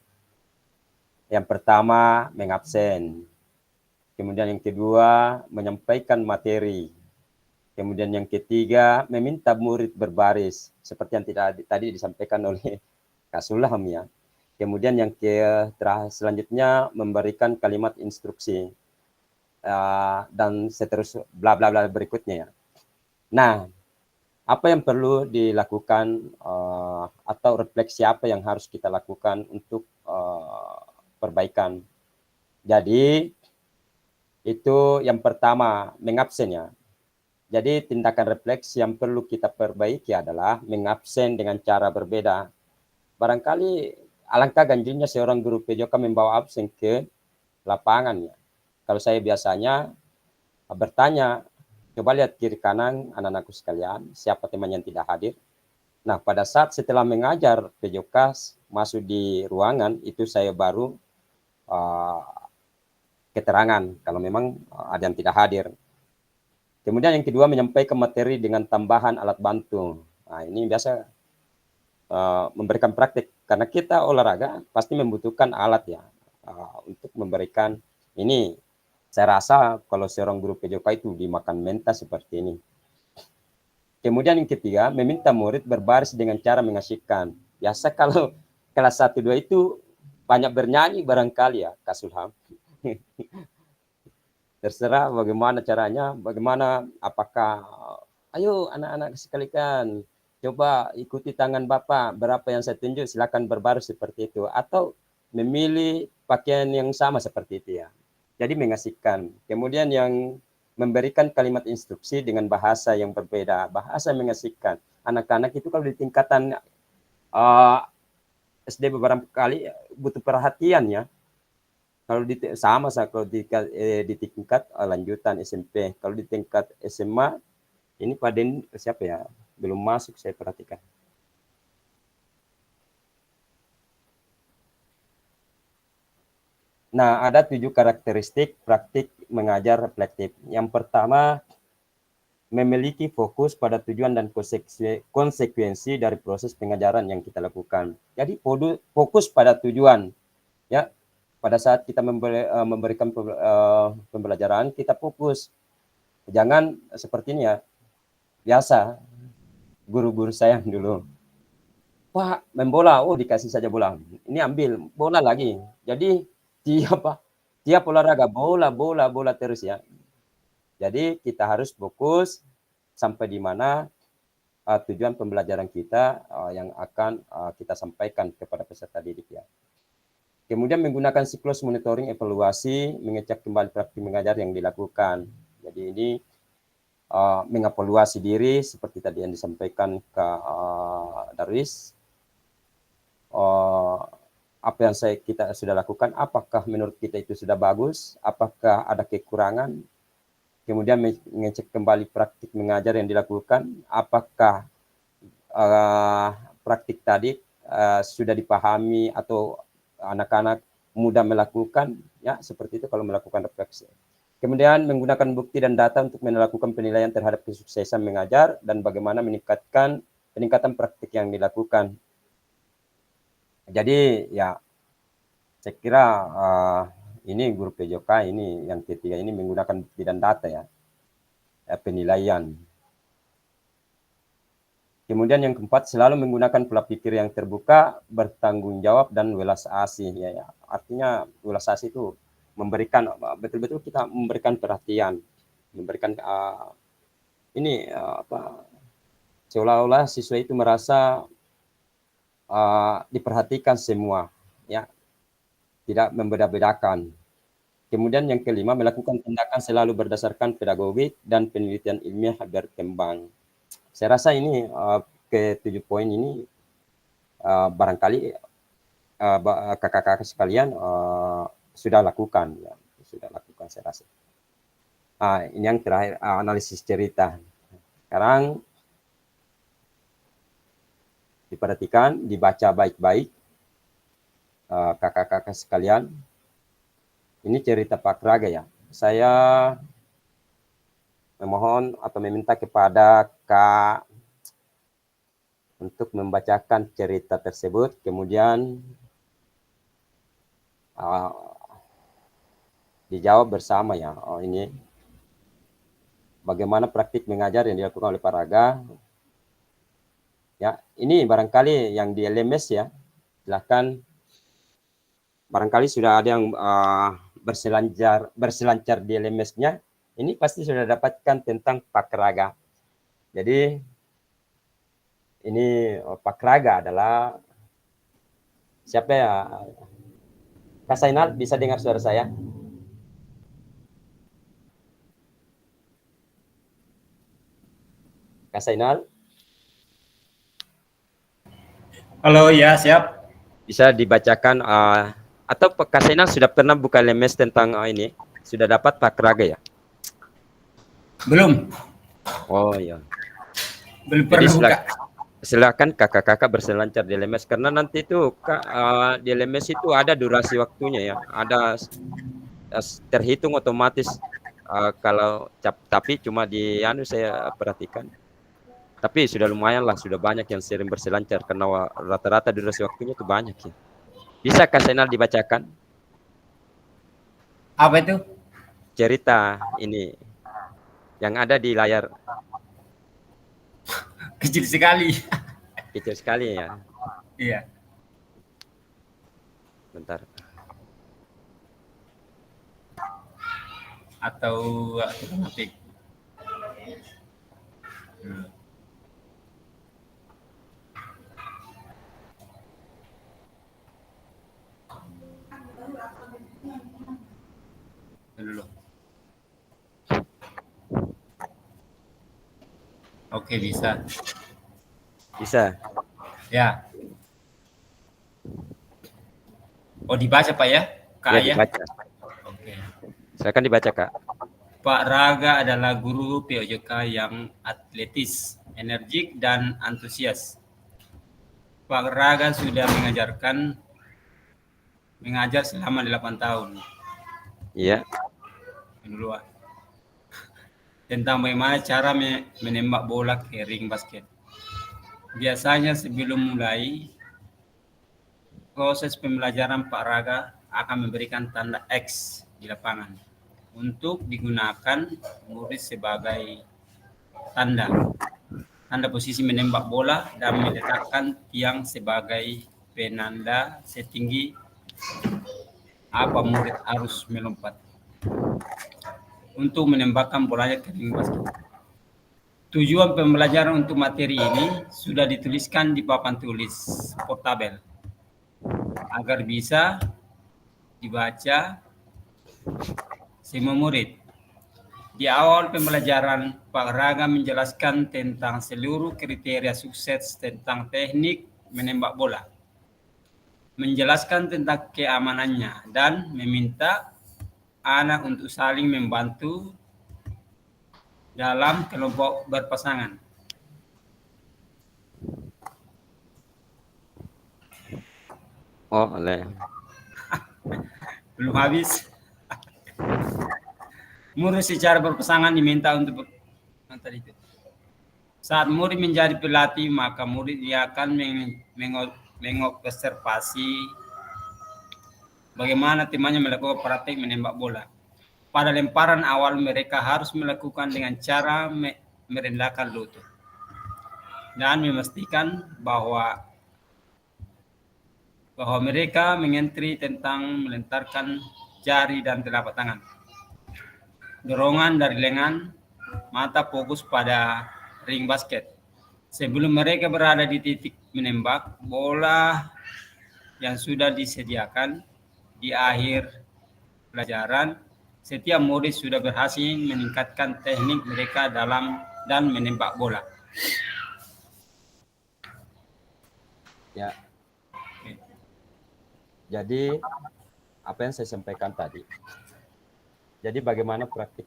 Yang pertama, mengabsen. Kemudian yang kedua, menyampaikan materi. Kemudian yang ketiga, meminta murid berbaris. Seperti yang tadi disampaikan oleh Kak Sulham ya. Kemudian yang selanjutnya, memberikan kalimat instruksi. Dan seterusnya bla bla bla berikutnya ya. Nah, apa yang perlu dilakukan atau refleksi apa yang harus kita lakukan untuk perbaikan. Jadi itu yang pertama, mengabsen ya. Jadi tindakan refleksi yang perlu kita perbaiki adalah mengabsen dengan cara berbeda. Barangkali alangkah ganjilnya seorang guru PJOK membawa absen ke lapangan ya. Kalau saya biasanya bertanya, coba lihat kiri kanan anak-anakku sekalian, siapa teman yang tidak hadir. Nah, pada saat setelah mengajar PJOK masuk di ruangan, itu saya baru keterangan kalau memang ada yang tidak hadir. Kemudian yang kedua, menyampaikan materi dengan tambahan alat bantu. Nah, ini biasa memberikan praktik, karena kita olahraga pasti membutuhkan alat ya untuk memberikan ini. Saya rasa kalau seorang guru PJOK itu dimakan mental seperti ini. Kemudian yang ketiga, meminta murid berbaris dengan cara mengasyikan. Biasa kalau kelas 1-2 itu banyak bernyanyi barangkali ya, Kak Sulham. Terserah bagaimana caranya, bagaimana, apakah, ayo anak-anak sekalian, coba ikuti tangan Bapak, berapa yang saya tunjuk, silakan berbaris seperti itu. Atau memilih pakaian yang sama seperti itu ya. Jadi mengasihkan. Kemudian yang memberikan kalimat instruksi dengan bahasa yang berbeda, bahasa mengasihkan. Anak-anak itu kalau di tingkatan SD beberapa kali butuh perhatian ya. Kalau kalau di tingkat lanjutan SMP, kalau di tingkat SMA ini Pak Den siapa ya? Belum masuk saya perhatikan. Nah, ada 7 karakteristik praktik mengajar reflektif. Yang pertama, memiliki fokus pada tujuan dan konsekuensi dari proses pengajaran yang kita lakukan. Jadi fokus pada tujuan. Ya, pada saat kita memberikan pembelajaran, kita fokus. Jangan seperti ini ya. Biasa guru-guru saya dulu. Pak, main bola, oh dikasih saja bola. Ini ambil bola lagi. Jadi tiap olahraga bola terus ya. Jadi kita harus fokus sampai di mana tujuan pembelajaran kita yang akan kita sampaikan kepada peserta didik ya. Kemudian menggunakan siklus monitoring evaluasi, mengecek kembali praktik mengajar yang dilakukan. Jadi ini mengevaluasi diri seperti tadi yang disampaikan ke Darwis. Apa yang kita sudah lakukan, apakah menurut kita itu sudah bagus, apakah ada kekurangan, kemudian mengecek kembali praktik mengajar yang dilakukan, apakah praktik tadi sudah dipahami atau anak-anak mudah melakukan, ya seperti itu kalau melakukan refleksi. Kemudian menggunakan bukti dan data untuk melakukan penilaian terhadap kesuksesan mengajar dan bagaimana peningkatan praktik yang dilakukan. Jadi ya saya kira ini guru PJOK ini yang ketiga ini menggunakan bukti dan data ya, penilaian. Kemudian yang keempat, selalu menggunakan pola pikir yang terbuka, bertanggung jawab dan welas asih ya. Artinya welas asih itu memberikan betul-betul kita memberikan perhatian, memberikan seolah-olah siswa itu merasa diperhatikan semua ya, tidak membeda-bedakan. Kemudian yang kelima, melakukan tindakan selalu berdasarkan pedagogik dan penelitian ilmiah berkembang. Saya rasa ini ke-7 poin ini barangkali kakak-kakak sekalian sudah lakukan ya, sudah lakukan saya rasa. Ini yang terakhir, analisis cerita. Sekarang diperhatikan, dibaca baik-baik kakak-kakak sekalian. Ini cerita Pak Raga ya. Saya memohon atau meminta kepada Kak untuk membacakan cerita tersebut, kemudian dijawab bersama ya. Ini bagaimana praktik mengajar yang dilakukan oleh Pak Raga. Ya, ini barangkali yang di LMS ya. Silakan. Barangkali sudah ada yang berselancar di LMS-nya. Ini pasti sudah dapatkan tentang Pak Raga. Jadi ini Pak Raga adalah siapa ya? Kak Sainal, bisa dengar suara saya? Kak Sainal? Halo, ya siap. Bisa dibacakan atau Kak Sainal sudah pernah buka LMS tentang ini? Sudah dapat Pak Raga ya? Belum. Oh iya. Belum pernah buka. Silakan kakak-kakak berselancar di LMS, karena nanti itu di LMS itu ada durasi waktunya ya, ada terhitung otomatis kalau tapi cuma di anu saya perhatikan. Tapi sudah lumayan lah, sudah banyak yang sering berselancar karena rata-rata durasi waktunya itu banyak ya. Bisa Kak Senal dibacakan Apa itu? cerita ini yang ada di layar? Kecil sekali. Kecil sekali ya. Iya. Bentar. Atau otomatik. Dulu. Oke, bisa. Bisa. Ya. Oh, dibaca Pak ya? Kak Ya, ya? dibaca. Oke. Silakan dibaca Kak. Pak Raga adalah guru POJK yang atletis, energik, dan antusias. Pak Raga sudah mengajar selama 8 tahun. Iya. Dulu, tentang bagaimana cara menembak bola ke ring basket. Biasanya sebelum mulai proses pembelajaran, Pak Raga akan memberikan tanda X di lapangan untuk digunakan murid sebagai tanda posisi menembak bola dan meletakkan tiang sebagai penanda setinggi apa murid harus melompat untuk menembakkan bolanya ke ring basket. Tujuan pembelajaran untuk materi ini sudah dituliskan di papan tulis portabel agar bisa dibaca semua murid. Di awal pembelajaran, Pak Raga menjelaskan tentang seluruh kriteria sukses tentang teknik menembak bola, menjelaskan tentang keamanannya, dan meminta anak untuk saling membantu dalam kelompok berpasangan. Oh, oleh. Belum habis. Murid secara berpasangan diminta untuk itu. Saat murid menjadi pelatih, maka murid dia akan mengobservasi bagaimana temannya melakukan praktik menembak bola. Pada lemparan awal mereka harus melakukan dengan cara merendahkan lutut dan memastikan bahwa mereka mengentri tentang melentarkan jari dan telapak tangan. Dorongan dari lengan, mata fokus pada ring basket. Sebelum mereka berada di titik menembak bola yang sudah disediakan di akhir pelajaran, setiap murid sudah berhasil meningkatkan teknik mereka dalam dan menembak bola. Ya. Jadi apa yang saya sampaikan tadi. Jadi bagaimana praktik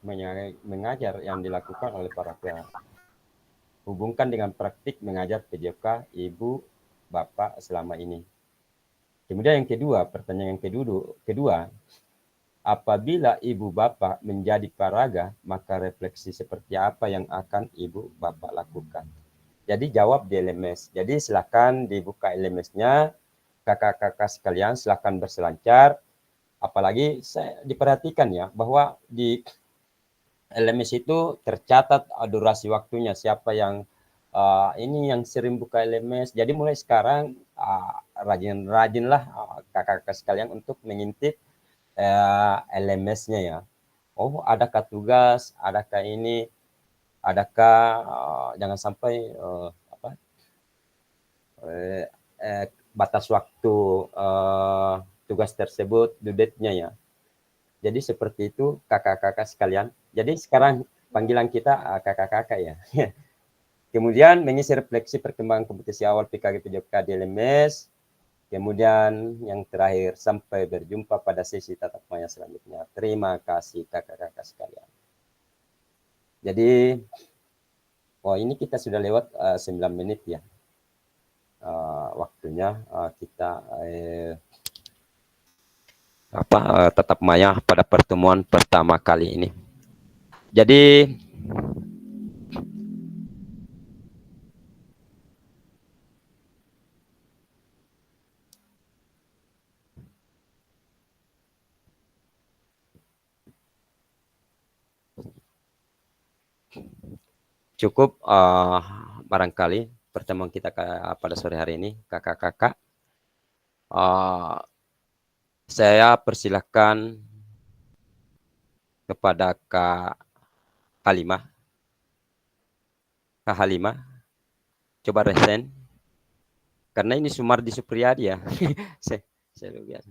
mengajar yang dilakukan oleh para pihak. Hubungkan dengan praktik mengajar PJOK ibu bapak selama ini. Kemudian yang kedua, pertanyaan yang kedua, apabila ibu bapak menjadi paraga, maka refleksi seperti apa yang akan ibu bapak lakukan? Jadi jawab di LMS. Jadi silakan dibuka LMS-nya, kakak-kakak sekalian silakan berselancar. Apalagi saya diperhatikan ya bahwa di LMS itu tercatat durasi waktunya, siapa yang ini yang sering buka LMS. Jadi mulai sekarang rajin-rajinlah kakak-kakak sekalian untuk mengintip LMS-nya ya. Oh, adakah tugas, adakah ini, adakah jangan sampai batas waktu tugas tersebut, due date-nya ya. Jadi seperti itu kakak-kakak sekalian. Jadi sekarang panggilan kita kakak-kakak ya. Kemudian mengisi refleksi perkembangan kompetisi awal PKG PJOK di LMS. Kemudian yang terakhir, sampai berjumpa pada sesi tatap maya selanjutnya. Terima kasih kakak-kakak sekalian. Jadi, ini kita sudah lewat 9 menit ya. Waktunya kita tatap maya pada pertemuan pertama kali ini. Jadi cukup barangkali pertemuan kita pada sore hari ini, kakak-kakak. Saya persilahkan kepada Kak Halimah. Kak Halimah, coba resen. Karena ini Sumardi Supriyadi ya. saya luar biasa.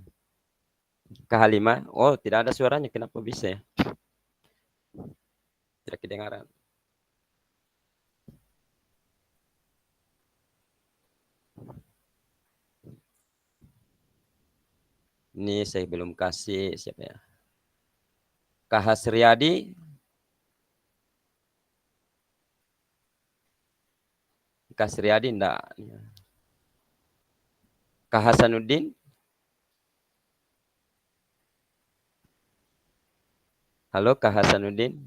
Kak Halimah, oh tidak ada suaranya, kenapa bisa ya? Tidak kedengaran. Ini saya belum kasih siapa ya? Kak Hasriyadi. Kak Hasriyadi enggak. Kak Hasanuddin. Halo Kak Hasanuddin.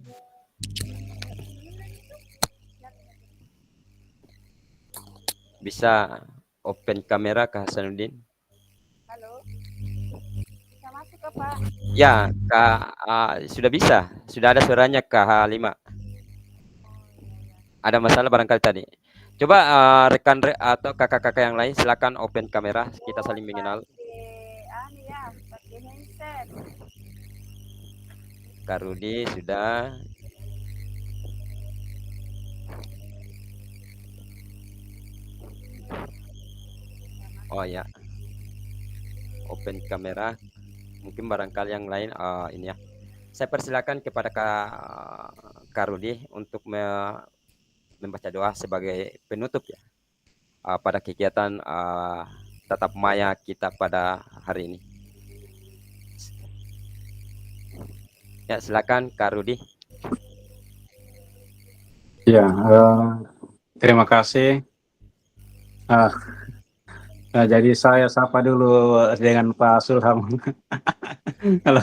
Bisa open kamera Kak Hasanuddin? Halo. Bisa masuk ke Pak? Ya, Kak, sudah bisa. Sudah ada suaranya Kak Halimah. Ada masalah barangkali tadi. Coba rekan atau kakak-kakak yang lain silakan open kamera, kita saling mengenal. Pakai handset. Kak Rudi sudah. Oh ya. Open kamera. Mungkin barangkali yang lain ini ya. Saya persilakan kepada Kak Rudi untuk membaca doa sebagai penutup ya pada kegiatan tatap maya kita pada hari ini. Ya, silakan Kak Rudi. Ya, terima kasih. Jadi saya sapa dulu dengan Pak Sulham. Halo.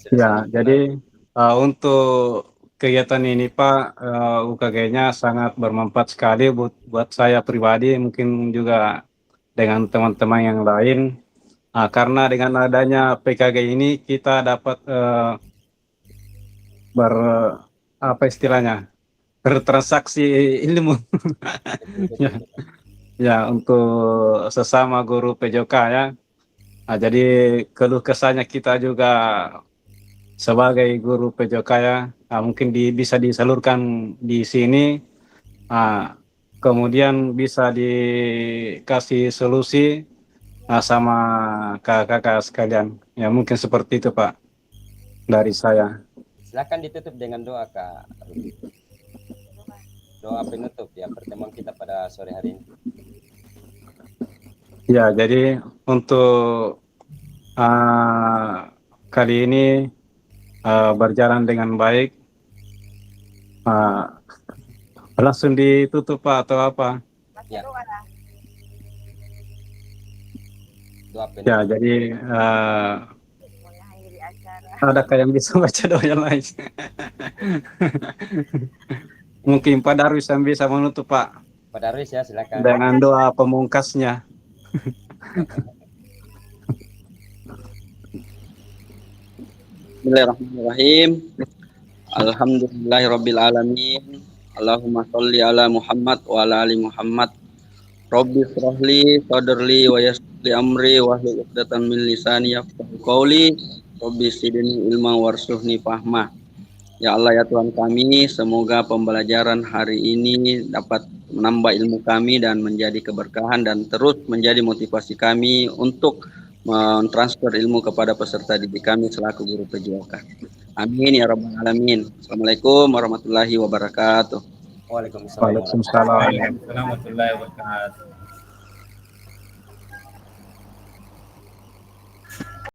Ya, jadi untuk kegiatan ini Pak, UKG-nya sangat bermanfaat sekali buat saya pribadi, mungkin juga dengan teman-teman yang lain. Karena dengan adanya PKG ini kita dapat bertransaksi ilmu. Ya, untuk sesama guru PJOK ya. Jadi keluh kesahnya kita juga sebagai guru PJOK ya, mungkin bisa disalurkan di sini, kemudian bisa dikasih solusi sama kakak-kakak sekalian. Ya mungkin seperti itu Pak dari saya. Silakan ditutup dengan doa Kak. Doa penutup ya pertemuan kita pada sore hari ini. Ya, jadi untuk kali ini berjalan dengan baik. Langsung ditutup Pak atau apa? Ya. Doa penutup. Ya, jadi adakah yang bisa baca doa yang lain? Mungkin Pak Darwis yang bisa menutup Pak. Pak Darwis ya, silakan. Dengan doa pemungkasnya. Bismillahirrahmanirrahim. Alhamdulillahirabbil alamin. Allahumma sholli ala Muhammad wa ala ali Muhammad. Rabbi shrahli sadri wa yassir li amri wahlul 'uqdatam min lisani yafqahu qawli. Rabbi zidni ilma warzuqni fahma. Ya Allah ya Tuhan kami, semoga pembelajaran hari ini dapat menambah ilmu kami dan menjadi keberkahan dan terus menjadi motivasi kami untuk mentransfer ilmu kepada peserta didik kami selaku guru PJOK. Amin ya rabbal alamin. Assalamualaikum warahmatullahi wabarakatuh. Waalaikumsalam Waalaikumsalam. Warahmatullahi wabarakatuh.